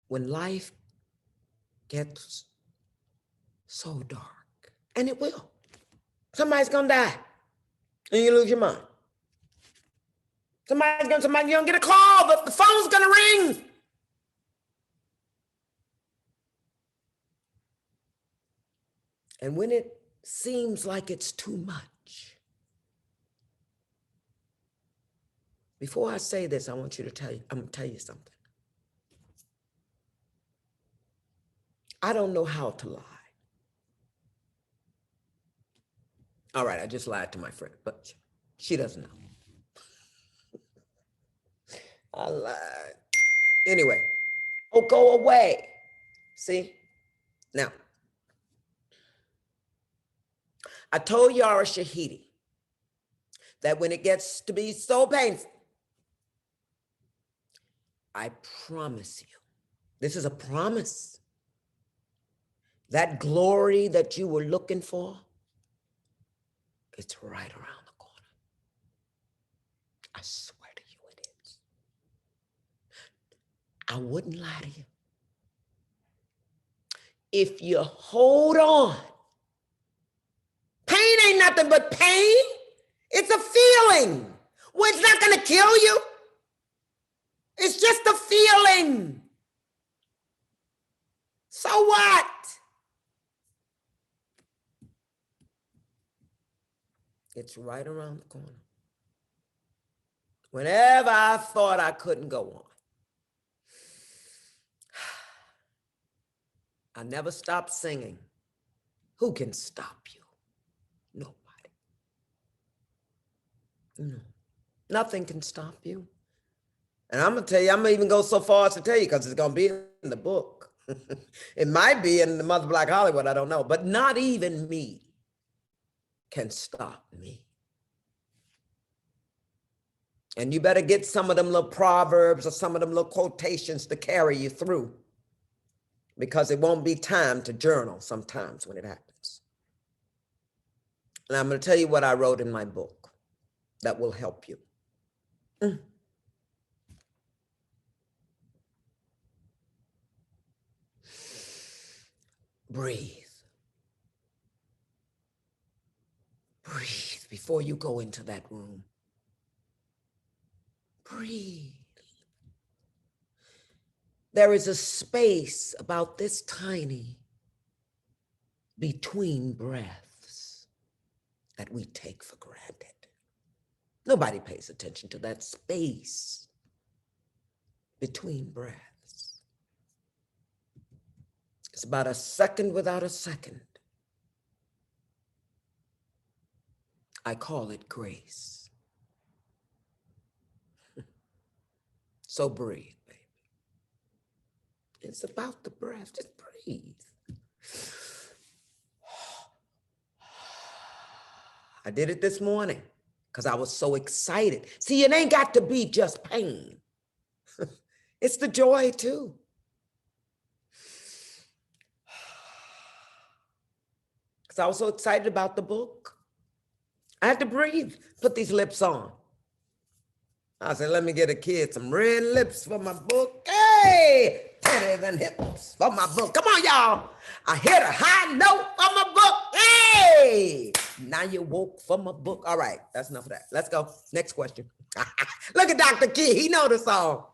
When life gets so dark, and it will, somebody's gonna die, and you lose your mind. Somebody's gonna get a call, but the phone's gonna ring. And when it seems like it's too much, before I say this, I'm gonna tell you something. I don't know how to lie. All right, I just lied to my friend, but she doesn't know. I lied. Anyway, go away. See? Now, I told Yara Shahidi that when it gets to be so painful, I promise you, this is a promise, that glory that you were looking for, it's right around the corner. I swear to you it is. I wouldn't lie to you. If you hold on, pain ain't nothing but pain. It's a feeling. Well, it's not gonna kill you. It's just a feeling. So what? It's right around the corner. Whenever I thought I couldn't go on, I never stopped singing. Who can stop you? Nobody. No. Nothing can stop you. And I'm gonna tell you, I'm gonna even go so far as to tell you, because it's gonna be in the book. It might be in the Mother Black Hollywood, I don't know, but not even me can stop me. And you better get some of them little proverbs or some of them little quotations to carry you through, because it won't be time to journal sometimes when it happens. And I'm going to tell you what I wrote in my book that will help you. Breathe. Breathe before you go into that room. Breathe. There is a space about this tiny between breaths that we take for granted. Nobody pays attention to that space between breaths. It's about a second without a second. I call it grace. So breathe, baby. It's about the breath. Just breathe. I did it this morning because I was so excited. See, it ain't got to be just pain. It's the joy too. Because I was so excited about the book. I had to breathe, put these lips on. I said, let me get a kid some red lips for my book. Hey, titties and hips for my book. Come on, y'all. I hit a high note for my book. Hey, now you woke for my book. All right, that's enough of that. Let's go. Next question. Look at Dr. Key. He know the song.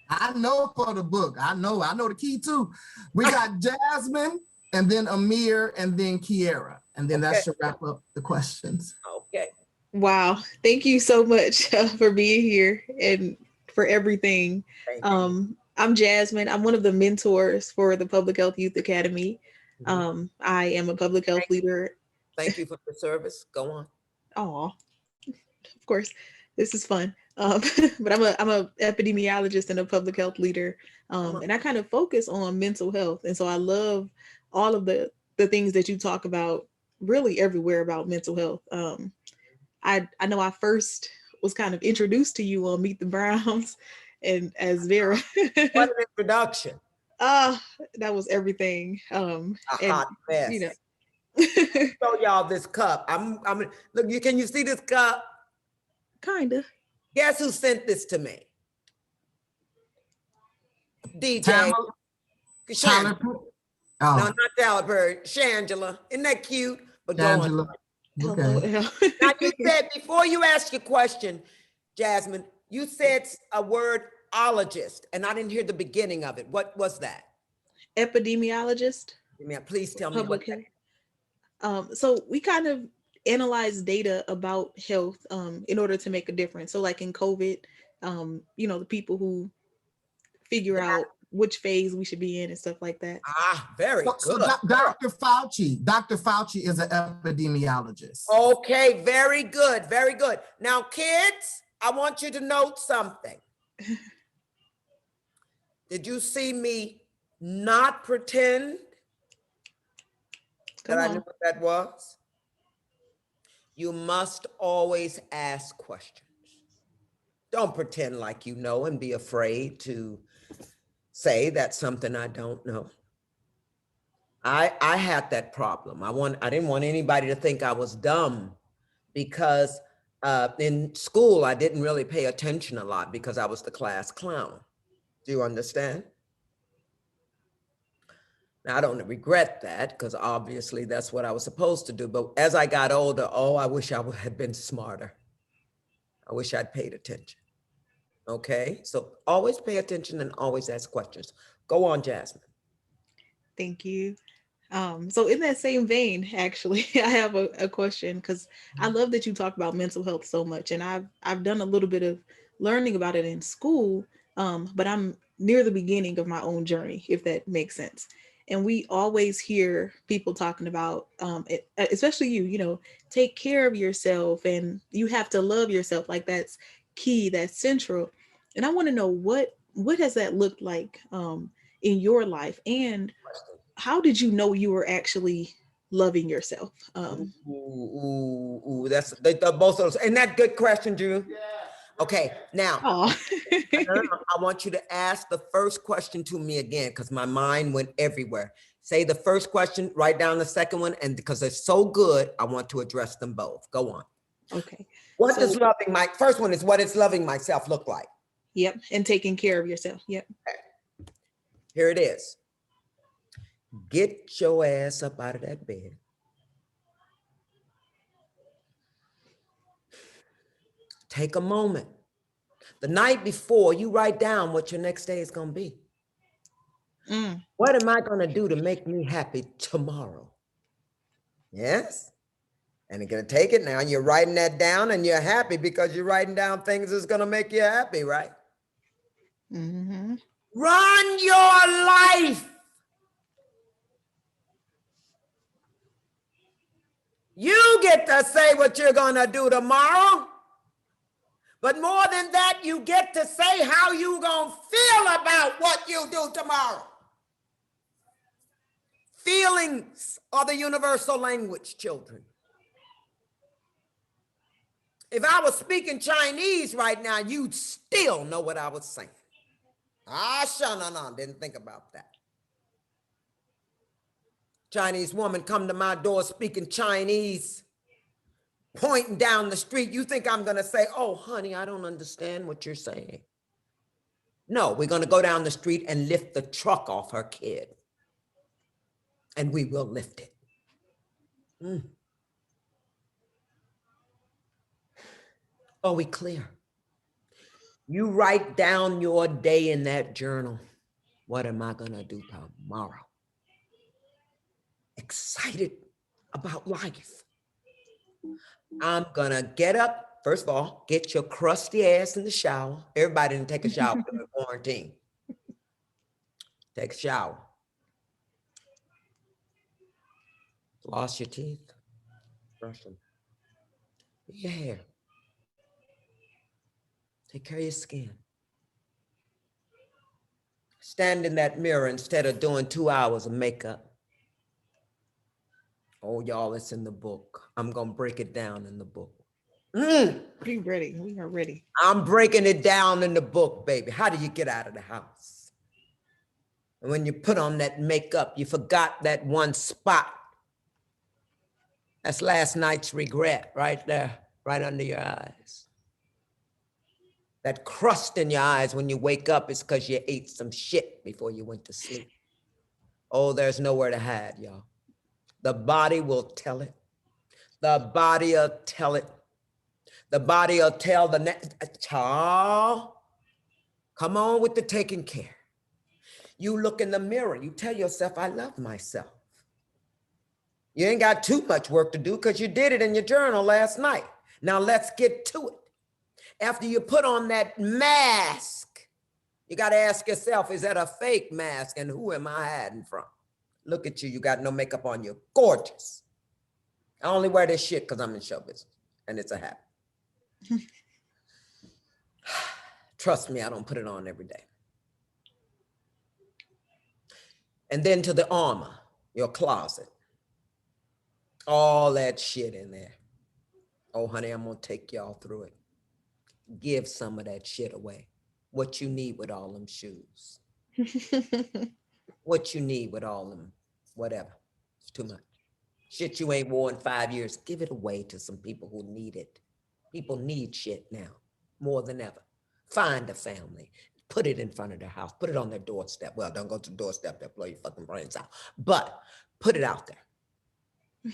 I know for the book. I know the key too. We got Jasmine and then Amir and then Kiera. And then that should wrap up the questions. Okay. Wow. Thank you so much for being here and for everything. I'm Jasmine. I'm one of the mentors for the Public Health Youth Academy. I am a public health leader. Thank you for the service. Go on. Oh, of course. This is fun. But I'm a epidemiologist and a public health leader. And I kind of focus on mental health. And so I love all of the things that you talk about really everywhere about mental health. I know I first was kind of introduced to you on Meet the Browns and as Vera. What an introduction. That was everything. Hot mess. You know. Show y'all this cup. Look, can you see this cup? Kinda. Guess who sent this to me? DJ. Tyler. No, not Tyler Perry. Shangela. Isn't that cute? But Shangela. Okay. Now you said, before you ask your question, Jasmine, you said a word ologist, and I didn't hear the beginning of it. What was that? Epidemiologist. Please tell me what that is. So we kind of analyze data about health in order to make a difference. So like in COVID, the people who figure out which phase we should be in and stuff like that. Very good. So Dr. Fauci is an epidemiologist. Okay, very good, very good. Now, kids, I want you to note something. Did you see me not pretend that I knew what that was? You must always ask questions. Don't pretend like you know and be afraid to say that's something I don't know. I had that problem. I didn't want anybody to think I was dumb because in school, I didn't really pay attention a lot because I was the class clown. Do you understand? Now, I don't regret that because obviously that's what I was supposed to do. But as I got older, I wish I had been smarter. I wish I'd paid attention. Okay, so always pay attention and always ask questions. Go on, Jasmine. Thank you. So in that same vein, actually, I have a question because I love that you talk about mental health so much, and I've done a little bit of learning about it in school, but I'm near the beginning of my own journey, if that makes sense. And we always hear people talking about, especially you take care of yourself and you have to love yourself. Like that's key, that's central. And I want to know what has that looked like in your life, and how did you know you were actually loving yourself? That's both of those. Isn't that good question, Drew? Yeah. Okay, now I want you to ask the first question to me again because my mind went everywhere. Say the first question, write down the second one, and because they're so good, I want to address them both. Go on. Okay. What does first one is what does loving myself look like? Yep, and taking care of yourself. Yep. Okay. Here it is. Get your ass up out of that bed. Take a moment. The night before, you write down what your next day is going to be. What am I going to do to make me happy tomorrow? Yes. And you're going to take it now. You're writing that down and you're happy because you're writing down things that's going to make you happy, right? Mm-hmm. Run your life. You get to say what you're going to do tomorrow. But more than that, you get to say how you going to feel about what you do tomorrow. Feelings are the universal language, children. If I was speaking Chinese right now, you'd still know what I was saying. Didn't think about that. Chinese woman come to my door speaking Chinese, pointing down the street. You think I'm going to say, oh, honey, I don't understand what you're saying. No, we're going to go down the street and lift the truck off her kid. And we will lift it. Are we clear? You write down your day in that journal. What am I going to do tomorrow? Excited about life. I'm going to get up. First of all, get your crusty ass in the shower. Everybody didn't take a shower during quarantine. Take a shower. Floss your teeth. Brush them. Do your hair. Take care of your skin. Stand in that mirror instead of doing 2 hours of makeup. Oh, y'all, it's in the book. I'm going to break it down in the book. Be ready. We are ready. I'm breaking it down in the book, baby. How do you get out of the house? And when you put on that makeup, you forgot that one spot. That's last night's regret right there, right under your eyes. That crust in your eyes when you wake up is because you ate some shit before you went to sleep. Oh, there's nowhere to hide, y'all. The body will tell it. The body will tell it. The body will tell the next child. Come on with the taking care. You look in the mirror. You tell yourself, I love myself. You ain't got too much work to do because you did it in your journal last night. Now let's get to it. After you put on that mask, you got to ask yourself, is that a fake mask? And who am I hiding from? Look at you. You got no makeup on. You're gorgeous. I only wear this shit because I'm in show business and it's a habit. Trust me, I don't put it on every day. And then to the armor, your closet. All that shit in there. Oh, honey, I'm going to take y'all through it. Give some of that shit away. What you need with all them shoes. What you need with all them, whatever. It's too much. Shit you ain't worn in 5 years. Give it away to some people who need it. People need shit now more than ever. Find a family. Put it in front of their house. Put it on their doorstep. Well, don't go to the doorstep. They'll blow your fucking brains out. But put it out there.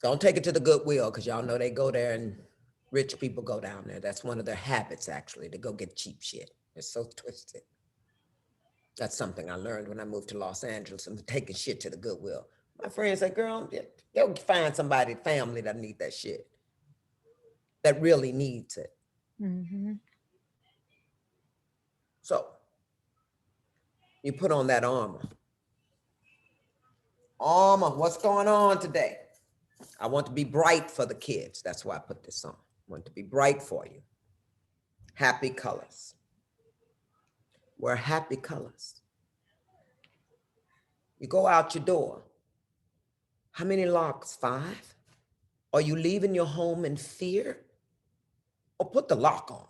Don't take it to the Goodwill because y'all know they go there and rich people go down there. That's one of their habits, actually, to go get cheap shit. It's so twisted. That's something I learned when I moved to Los Angeles and taking shit to the Goodwill. My friends say, girl, go find somebody, family that need that shit, that really needs it. Mm-hmm. So you put on that armor. Armor, what's going on today? I want to be bright for the kids. That's why I put this on. I want to be bright for you. Happy colors. Wear happy colors. You go out your door. How many locks? 5? Are you leaving your home in fear? Or put the lock on.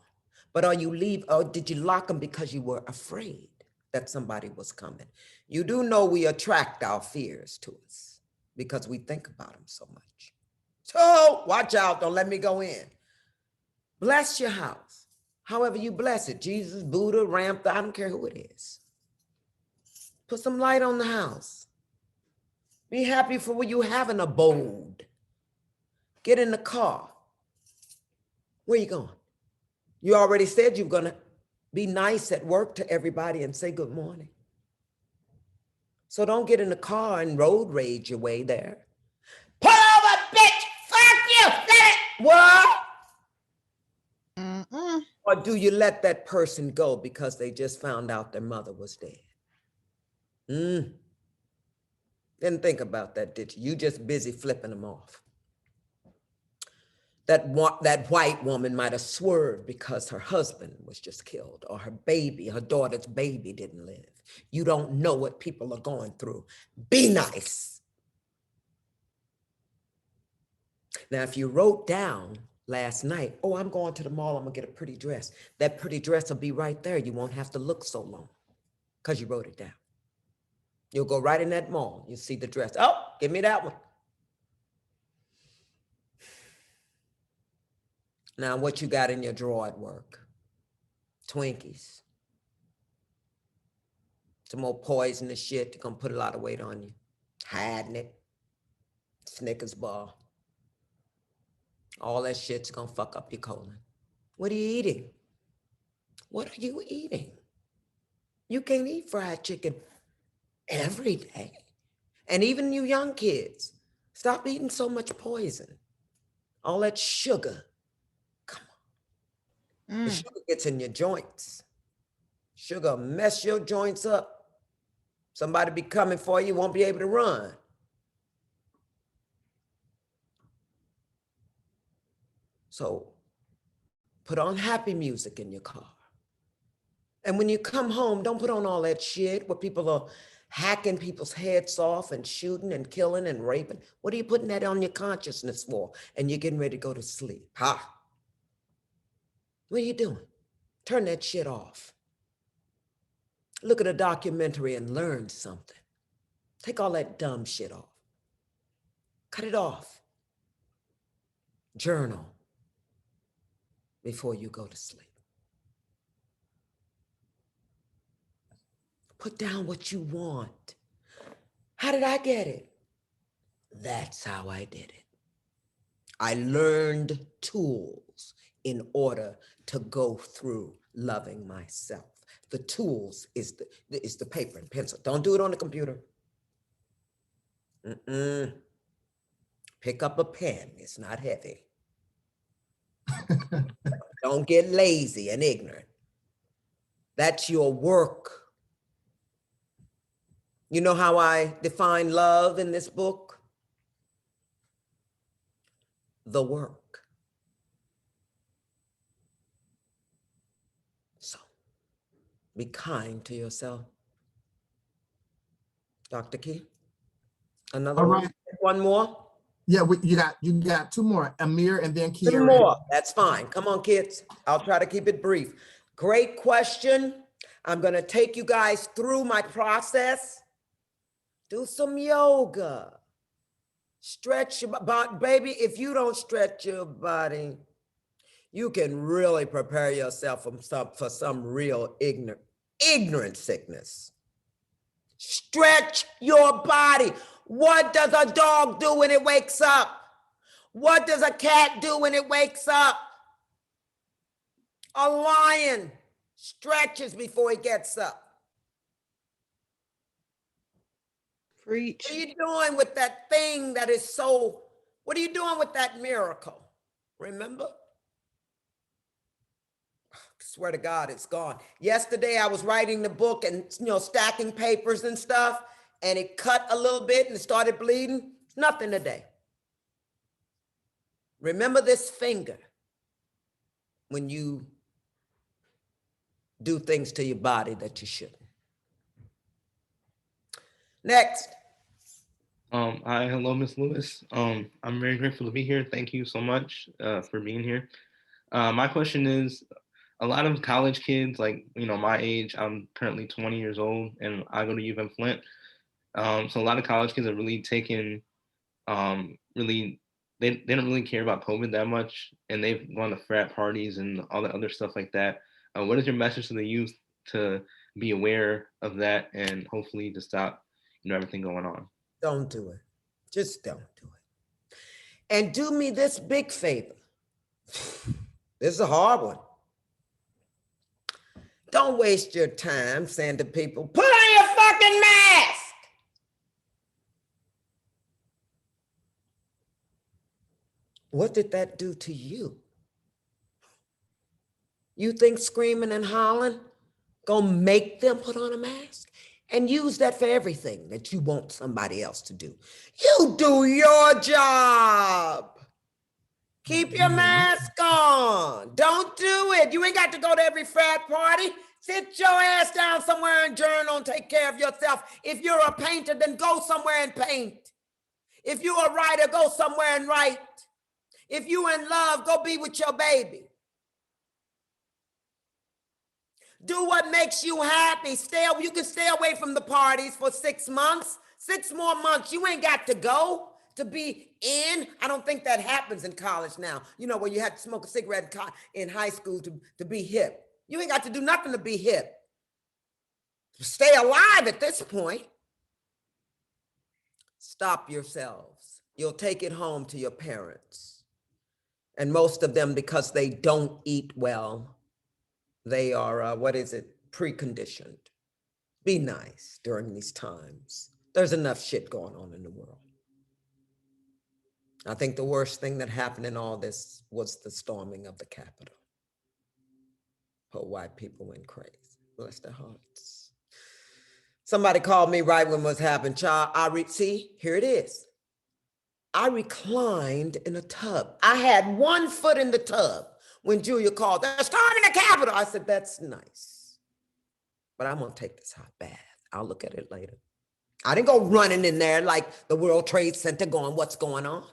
But or did you lock them because you were afraid that somebody was coming? You do know we attract our fears to us because we think about them so much. So watch out, don't let me go in. Bless your house. However you bless it, Jesus, Buddha, Ramtha, I don't care who it is. Put some light on the house. Be happy for when you have an abode. Get in the car. Where you going? You already said you're gonna be nice at work to everybody and say good morning. So don't get in the car and road rage your way there. Pull over, bitch! Fuck you! Let it! What? Mm-mm. Or do you let that person go because they just found out their mother was dead? Didn't think about that, did you? You just busy flipping them off. That white woman might have swerved because her husband was just killed, or her baby, her daughter's baby didn't live. You don't know what people are going through. Be nice. Now, if you wrote down last night, oh, I'm going to the mall, I'm gonna get a pretty dress. That pretty dress will be right there. You won't have to look so long because you wrote it down. You'll go right in that mall. You see the dress. Oh, give me that one. Now, what you got in your drawer at work? Twinkies. Some more poisonous shit. You're gonna put a lot of weight on you. Hiding it. Snickers bar. All that shit's gonna fuck up your colon. What are you eating? What are you eating? You can't eat fried chicken every day. And even you young kids, stop eating so much poison. All that sugar. Come on. The sugar gets in your joints. Sugar mess your joints up. Somebody be coming for you, won't be able to run. So put on happy music in your car. And when you come home, don't put on all that shit where people are hacking people's heads off and shooting and killing and raping. What are you putting that on your consciousness for? And you're getting ready to go to sleep. Ha! What are you doing? Turn that shit off. Look at a documentary and learn something. Take all that dumb shit off. Cut it off. Journal before you go to sleep. Put down what you want. How did I get it? That's how I did it. I learned tools in order to go through loving myself. The tools is the paper and pencil. Don't do it on the computer. Pick up a pen. It's not heavy. Don't get lazy and ignorant. That's your work. You know how I define love in this book? The work. So be kind to yourself. Dr. Key, another All one? right. One more? Yeah, you got two more, Amir and then Two Kiara. more, that's fine. Come on, kids. I'll try to keep it brief. Great question. I'm gonna take you guys through my process. Do some yoga. Stretch your body. Baby, if you don't stretch your body, you can really prepare yourself for some real ignorant sickness. Stretch your body. What does a dog do when it wakes up? What does a cat do when it wakes up? A lion stretches before he gets up. Preach. What are you doing with that thing that is so, what are you doing with that miracle? Remember? I swear to God, it's gone. Yesterday, I was writing the book and, stacking papers and stuff, and it cut a little bit and it started bleeding. Nothing today. Remember this finger when you do things to your body that you shouldn't. Next. Hi, hello, Miss Lewis. I'm very grateful to be here. Thank you so much for being here. My question is, a lot of college kids, like, my age, I'm currently 20 years old and I go to U of M Flint. So a lot of college kids are really taking, they don't really care about COVID that much, and they've gone to frat parties and all the other stuff like that. What is your message to the youth to be aware of that and hopefully to stop, everything going on? Don't do it. Just don't do it. And do me this big favor. This is a hard one. Don't waste your time saying to people, put on your fucking mask. What did that do to you? You think screaming and hollering gonna make them put on a mask? And use that for everything that you want somebody else to do. You do your job. Keep your mask on. Don't do it. You ain't got to go to every frat party. Sit your ass down somewhere and journal and take care of yourself. If you're a painter, then go somewhere and paint. If you're a writer, go somewhere and write. If you're in love, go be with your baby. Do what makes you happy. You can stay away from the parties for 6 months, 6 more months. You ain't got to go to be in. I don't think that happens in college now. You know, where you had to smoke a cigarette in high school to be hip. You ain't got to do nothing to be hip. Stay alive at this point. Stop yourselves. You'll take it home to your parents. And most of them, because they don't eat well, they are, preconditioned. Be nice during these times. There's enough shit going on in the world. I think the worst thing that happened in all this was the storming of the Capitol. Poor white people went crazy. Bless their hearts. Somebody called me right when it was happening. Child, see, here it is. I reclined in a tub. I had one foot in the tub when Julia called. They're storming the Capitol. I said, that's nice. But I'm going to take this hot bath. I'll look at it later. I didn't go running in there like the World Trade Center going, what's going on?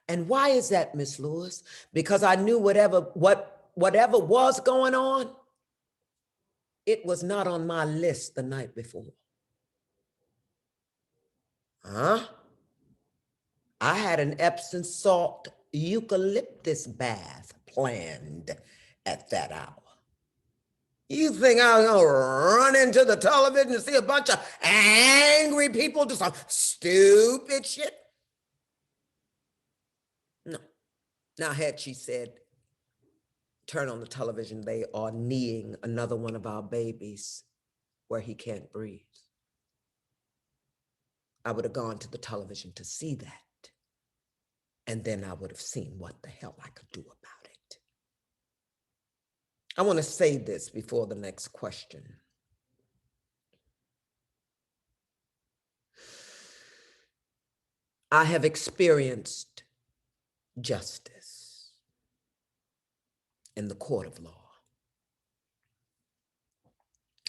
And why is that, Miss Lewis? Because I knew whatever was going on, it was not on my list the night before. I had an Epsom salt eucalyptus bath planned at that hour. You think I was gonna run into the television and see a bunch of angry people do some stupid shit? No. Now, had she said, turn on the television, they are kneeing another one of our babies where he can't breathe, I would have gone to the television to see that. And then I would have seen what the hell I could do about it. I want to say this before the next question. I have experienced justice in the court of law.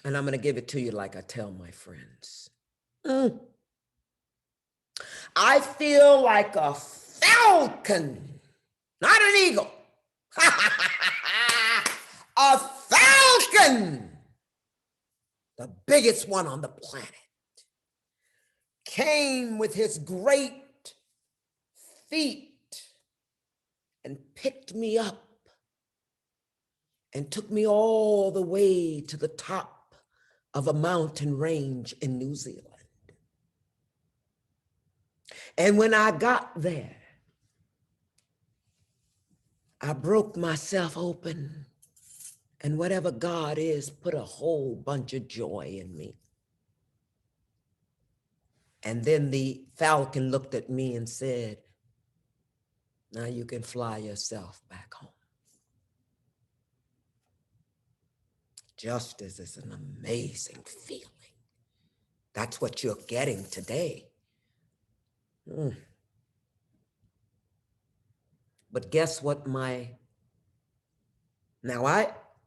And I'm going to give it to you like I tell my friends. I feel like a falcon, not an eagle. A falcon, the biggest one on the planet, came with his great feet and picked me up and took me all the way to the top of a mountain range in New Zealand. And when I got there, I broke myself open, and whatever God is put a whole bunch of joy in me. And then the falcon looked at me and said, now you can fly yourself back home. Justice is an amazing feeling. That's what you're getting today. But guess what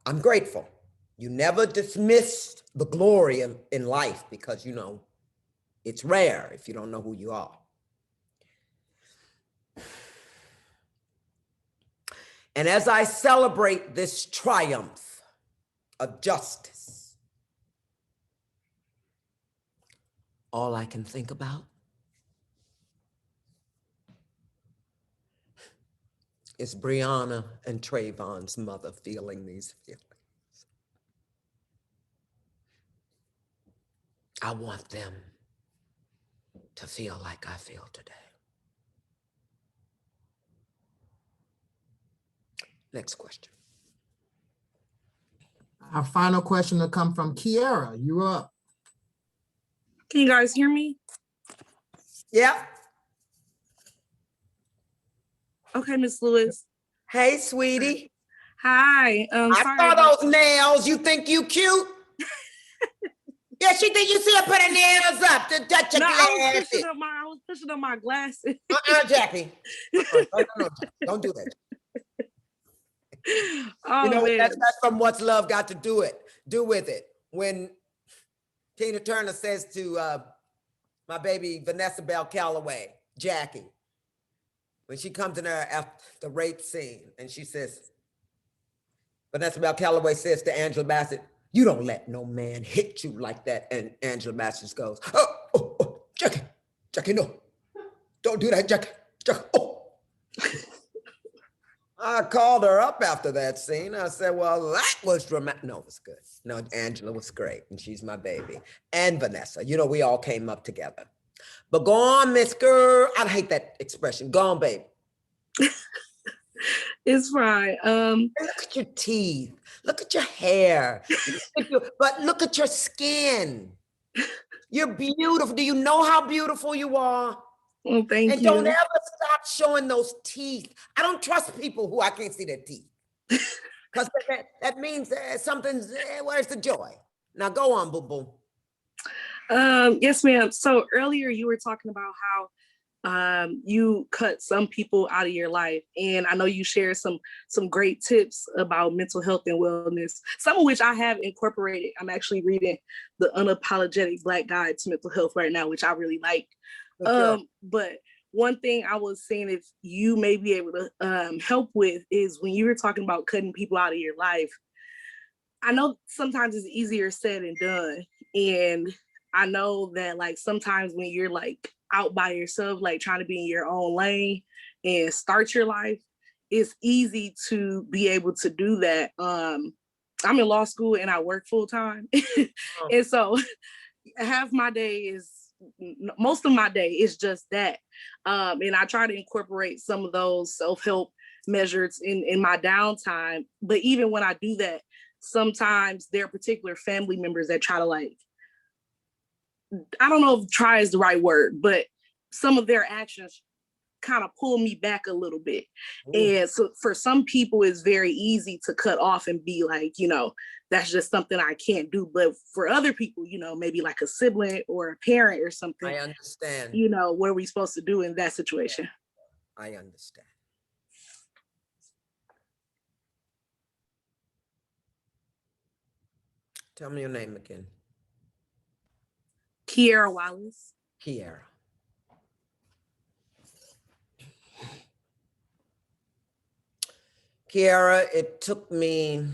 I'm grateful. You never dismiss the glory in life because, you know, it's rare if you don't know who you are. And as I celebrate this triumph of justice, all I can think about is Brianna and Trayvon's mother feeling these feelings. I want them to feel like I feel today. Next question. Our final question will come from Kiara. You're up. Can you guys hear me? Yeah. Okay, Miss Lewis. Hey, sweetie. Hi. I Sorry saw about those nails. You think you cute? Yeah, she think you see her put her nails up to touch your No, I was glasses. pushing up my glasses. Jackie. No, don't do that. Oh, You know, man. that's from What's Love Got to do with it. When Tina Turner says to my baby Vanessa Bell Calloway, Jackie, when she comes in there after the rape scene, and she says, Vanessa Bell Calloway says to Angela Bassett, "You don't let no man hit you like that." And Angela Bassett goes, oh, Jackie, no, don't do that, Jackie, oh. I called her up after that scene. I said, well, that was dramatic. No, it was good. No, Angela was great, and she's my baby. And Vanessa, you know, we all came up together. But go on, Miss Girl. I hate that expression. Go on, baby. It's fine. Look at your teeth. Look at your hair. But look at your skin. You're beautiful. Do you know how beautiful you are? Well, thank you. And don't ever stop showing those teeth. I don't trust people who I can't see their teeth. Because that means something's, where's the joy? Now go on, boo-boo. Yes, ma'am. So earlier you were talking about how you cut some people out of your life. And I know you shared some great tips about mental health and wellness, some of which I have incorporated. I'm actually reading The Unapologetic Black Guide to Mental Health right now, which I really like. Okay. But one thing I was saying, if you may be able to help with, is when you were talking about cutting people out of your life, I know sometimes it's easier said than done. And I know that like sometimes when you're like out by yourself, like trying to be in your own lane and start your life, it's easy to be able to do that. I'm in law school and I work full time. And so most of my day is just that. And I try to incorporate some of those self-help measures in my downtime. But even when I do that, sometimes there are particular family members that try to like, I don't know if try is the right word, but some of their actions kind of pull me back a little bit. And so for some people, it's very easy to cut off and be like, you know, that's just something I can't do. But for other people, you know, maybe like a sibling or a parent or something, I understand. you know, what are we supposed to do in that situation? I understand. Tell me your name again. Kiara Wallace. Kiara. Kiara, it took me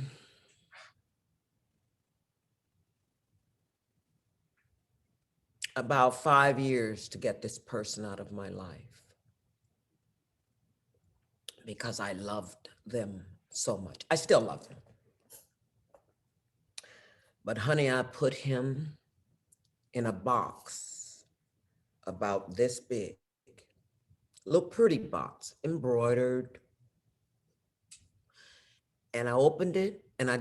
about 5 years to get this person out of my life because I loved them so much. I still love them. But honey, I put him in a box about this big, little pretty box, embroidered. And I opened it and I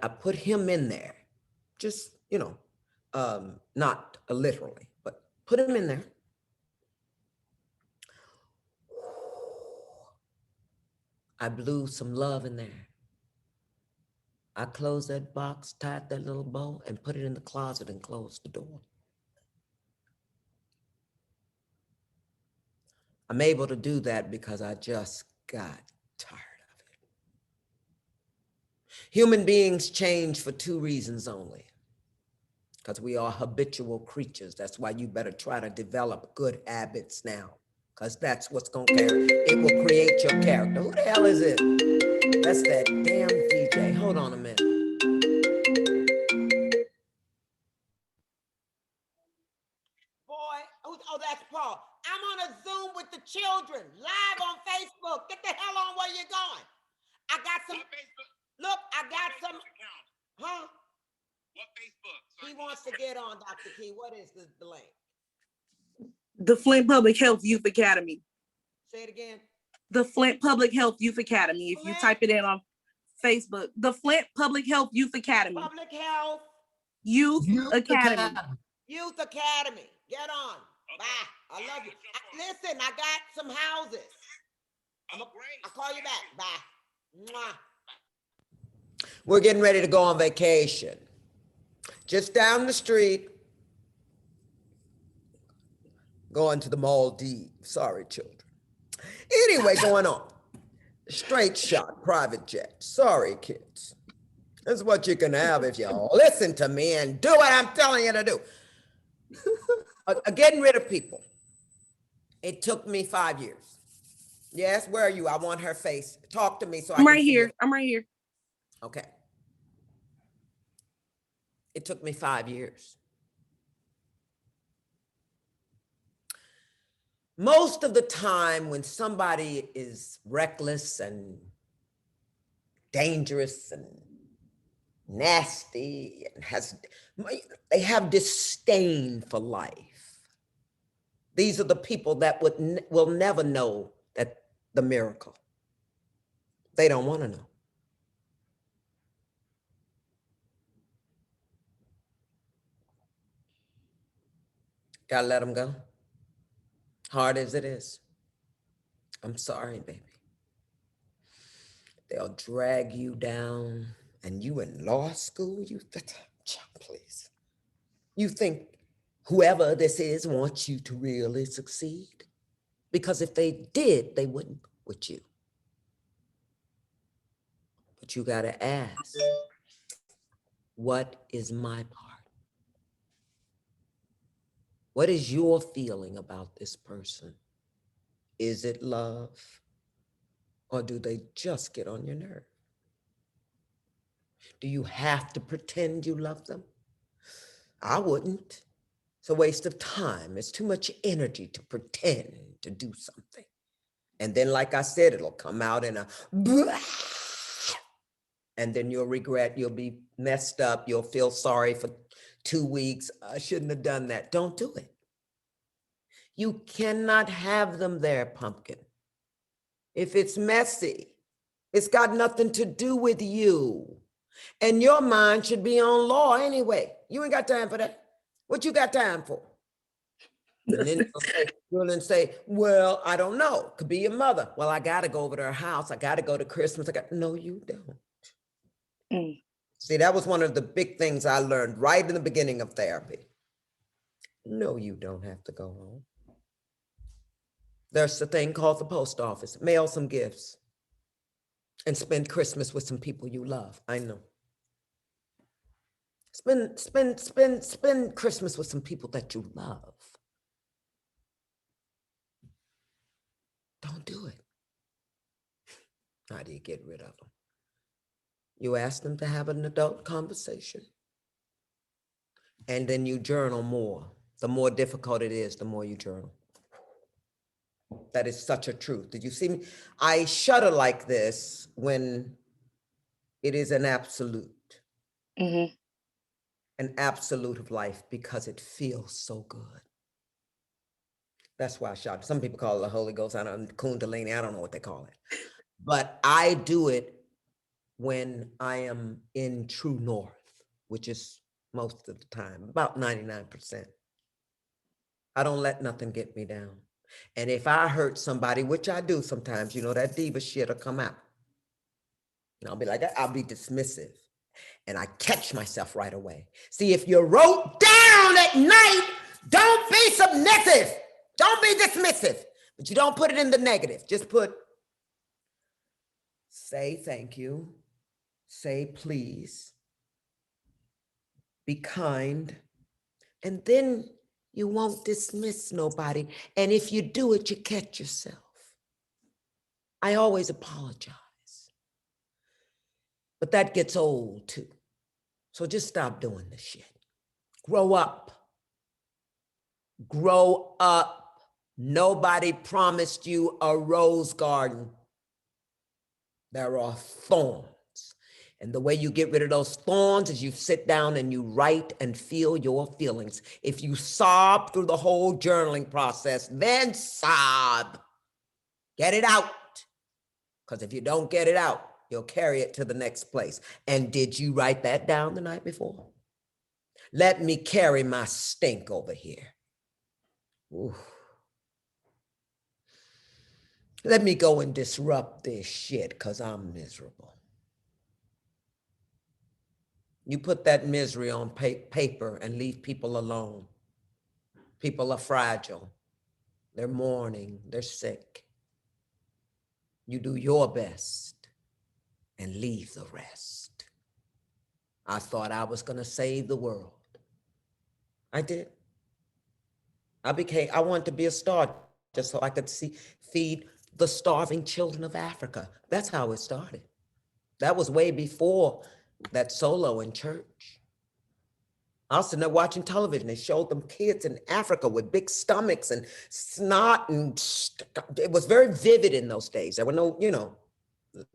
put him in there, just, you know, not literally, but put him in there. I blew some love in there. I closed that box, tied that little bow, and put it in the closet and closed the door. I'm able to do that because I just got tired of it. Human beings change for 2 reasons only. Because we are habitual creatures. That's why you better try to develop good habits now. Because that's what's going to carry. It will create your character. Who the hell is it? That's that damn DJ. Hold on a minute. Boy, oh, that's Paul. I'm on a Zoom with the children, live on Facebook. Get the hell on where you're going. I got some, look, I got some, huh? What Facebook? He wants to get on, Dr. Key. What is the link? The Flint Public Health Youth Academy. Say it again. The Flint Public Health Youth Academy. If you type it in on Facebook. The Flint Public Health Youth Academy. Public Health Youth Academy. Youth Academy. Get on. Bye. I love you. Listen, I got some houses. I'll call you back. Bye. Mwah. We're getting ready to go on vacation. Just down the street. Going to the Maldives. Sorry, children. Anyway, going on. Straight shot, private jet. Sorry, kids. This is what you can have if you listen to me and do what I'm telling you to do. Getting rid of people. It took me 5 years. Yes, where are you? I want her face. Talk to me so I'm right here. I'm right here. Okay. It took me 5 years. Most of the time when somebody is reckless and dangerous and nasty and they have disdain for life. These are the people that will never know that the miracle. They don't want to know. Gotta let them go. Hard as it is. I'm sorry, baby. They'll drag you down, and you in law school, please. You think whoever this is wants you to really succeed? Because if they did, they wouldn't with you. But you gotta ask, what is my part? What is your feeling about this person? Is it love? Or do they just get on your nerve? Do you have to pretend you love them? I wouldn't. It's a waste of time. It's too much energy to pretend to do something. And then, like I said, it'll come out in a and then you'll regret, you'll be messed up, you'll feel sorry for 2 weeks. I shouldn't have done that. Don't do it. You cannot have them there, pumpkin. If it's messy, it's got nothing to do with you. And your mind should be on law anyway. You ain't got time for that. What you got time for? And then you'll say, well, I don't know. Could be your mother. Well, I got to go over to her house. I got to go to Christmas. No, you don't. See, that was one of the big things I learned right in the beginning of therapy. No, you don't have to go home. There's a thing called the post office. Mail some gifts and spend Christmas with some people you love. I know. Spend Christmas with some people that you love. Don't do it. How do you get rid of them? You ask them to have an adult conversation. And then you journal more. The more difficult it is, the more you journal. That is such a truth. Did you see me? I shudder like this when it is an absolute. Mm-hmm. An absolute of life because it feels so good. That's why I shudder. Some people call it the Holy Ghost. I don't, Kundalini, I don't know what they call it. But I do it when I am in true north, which is most of the time, about 99%. I don't let nothing get me down. And if I hurt somebody, which I do sometimes, you know, that diva shit will come out. And I'll be like, I'll be dismissive. And I catch myself right away. See, if you wrote down at night, don't be submissive. Don't be dismissive. But you don't put it in the negative. Just put, say thank you. Say please. Be kind. And then you won't dismiss nobody. And if you do it, you catch yourself. I always apologize. But that gets old too. So just stop doing this shit. Grow up. Grow up. Nobody promised you a rose garden. There are thorns. And the way you get rid of those thorns is you sit down and you write and feel your feelings. If you sob through the whole journaling process, then sob. Get it out. Because if you don't get it out, you'll carry it to the next place. And did you write that down the night before? Let me carry my stink over here. Ooh. Let me go and disrupt this shit because I'm miserable. You put that misery on paper and leave people alone. People are fragile. They're mourning. They're sick. You do your best and leave the rest. I thought I was going to save the world. I did. I wanted to be a star just so I could feed the starving children of Africa. That's how it started. That was way before that solo in church. I was sitting there watching television. They showed them kids in Africa with big stomachs and snot, and it was very vivid in those days. There were no,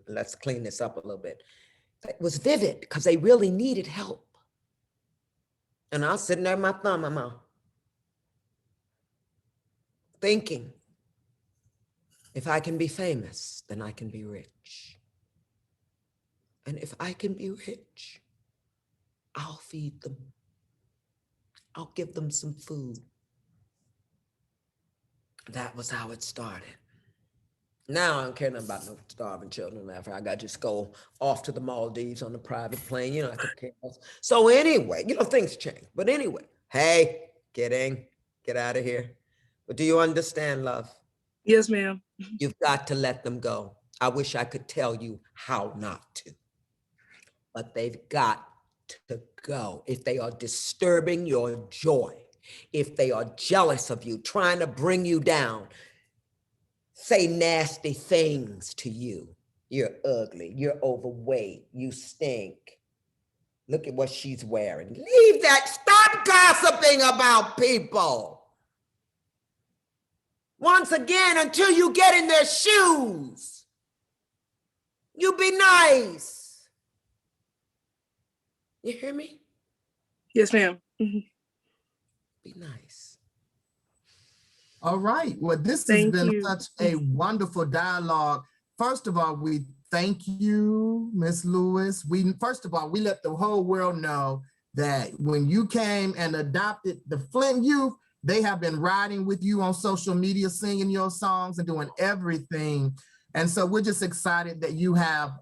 let's clean this up a little bit. It was vivid because they really needed help. And I was sitting there with my thumb in my mouth, thinking, if I can be famous, then I can be rich. And if I can be rich, I'll feed them. I'll give them some food. That was how it started. Now I don't care nothing about no starving children in Africa. I got to just go off to the Maldives on a private plane. I could care less. So anyway, things change. But anyway, hey, get out of here. But do you understand, love? Yes, ma'am. You've got to let them go. I wish I could tell you how not to. But they've got to go. If they are disturbing your joy, if they are jealous of you, trying to bring you down, say nasty things to you. You're ugly, you're overweight, you stink. Look at what she's wearing. Leave that, stop gossiping about people. Once again, until you get in their shoes, you be nice. You hear me? Yes, ma'am. Mm-hmm. Be nice. All right. Well, this has been such a wonderful dialogue. First of all, we thank you, Miss Lewis. We let the whole world know that when you came and adopted the Flint Youth, they have been riding with you on social media, singing your songs and doing everything. And so we're just excited that you have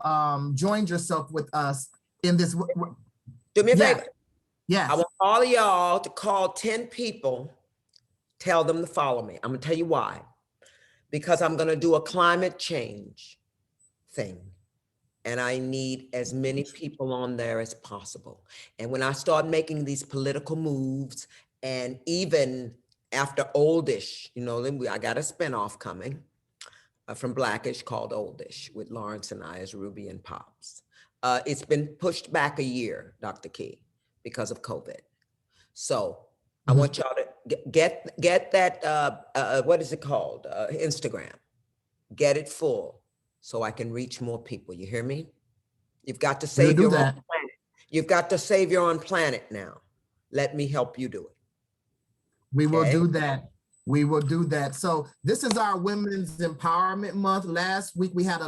joined yourself with us in this. Do me a favor. Yes. I want all of y'all to call 10 people, tell them to follow me. I'm gonna tell you why. Because I'm gonna do a climate change thing. And I need as many people on there as possible. And when I start making these political moves, and even after Oldish, I got a spinoff coming from Blackish called Oldish with Lawrence and I as Ruby and Pops. It's been pushed back a year, Dr. Key, because of COVID. So I want y'all to get that, what is it called? Instagram. Get it full so I can reach more people. You hear me? You've got to save your own planet. You've got to save your own planet now. Let me help you do it. We will do that. We will do that. So this is our Women's Empowerment Month. Last week we had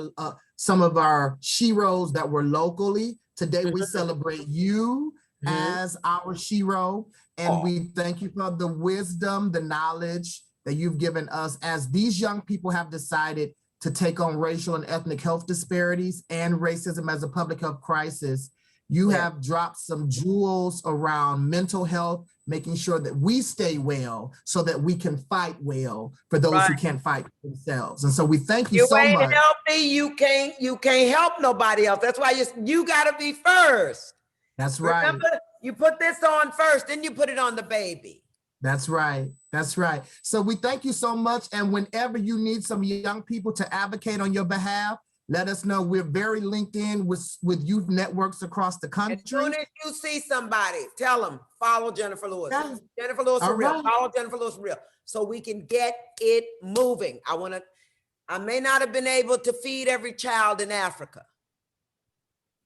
some of our sheroes that were locally. Today we celebrate you as our shero, and we thank you for the wisdom, the knowledge that you've given us as these young people have decided to take on racial and ethnic health disparities and racism as a public health crisis. You have dropped some jewels around mental health, making sure that we stay well so that we can fight well for those who can't fight for themselves. And so we thank you so much. You ain't healthy, you can't help nobody else. That's why you gotta be first. That's right. Remember, you put this on first, then you put it on the baby. That's right. That's right. So we thank you so much. And whenever you need some young people to advocate on your behalf, let us know. We're very linked in with youth networks across the country. As soon as you see somebody, tell them, follow Jenifer Lewis. Yes. Jenifer Lewis for real. Right. Follow Jenifer Lewis for real. So we can get it moving. I may not have been able to feed every child in Africa,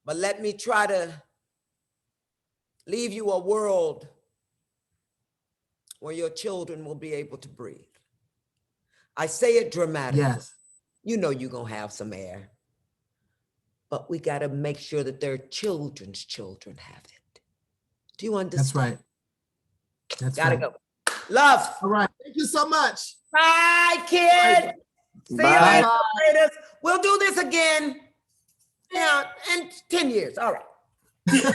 but let me try to leave you a world where your children will be able to breathe. I say it dramatically. Yes. You know you're gonna have some air. but we got to make sure that their children's children have it. Do you understand? That's right. That's Gotta right. go. Love. All right. Thank you so much. Bye, kids. See you Bye. later. Ladies. We'll do this again. Yeah, in 10 years. All right.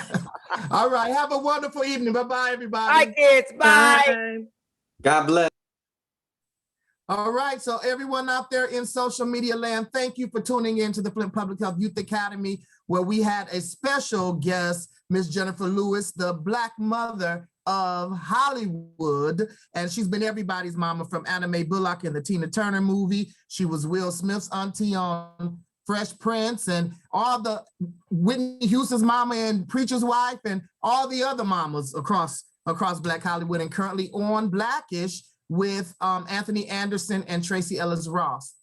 All right. Have a wonderful evening. Bye-bye, everybody. Bye, kids. Bye. Bye. God bless. All right, so everyone out there in social media land, thank you for tuning in to the Flint Public Health Youth Academy, where we had a special guest, Miss Jenifer Lewis, the Black mother of Hollywood, and she's been everybody's mama from Anna Mae Bullock in the Tina Turner movie. She was Will Smith's auntie on Fresh Prince, and all the Whitney Houston's mama and Preacher's Wife, and all the other mamas across Black Hollywood, and currently on Blackish with Anthony Anderson and Tracy Ellis Ross.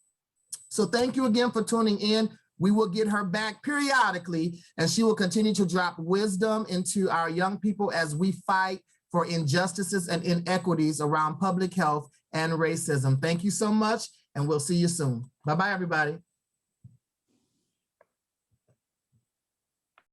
So thank you again for tuning in. We will get her back periodically, and she will continue to drop wisdom into our young people as we fight for injustices and inequities around public health and racism. Thank you so much, and we'll see you soon. Bye-bye, everybody.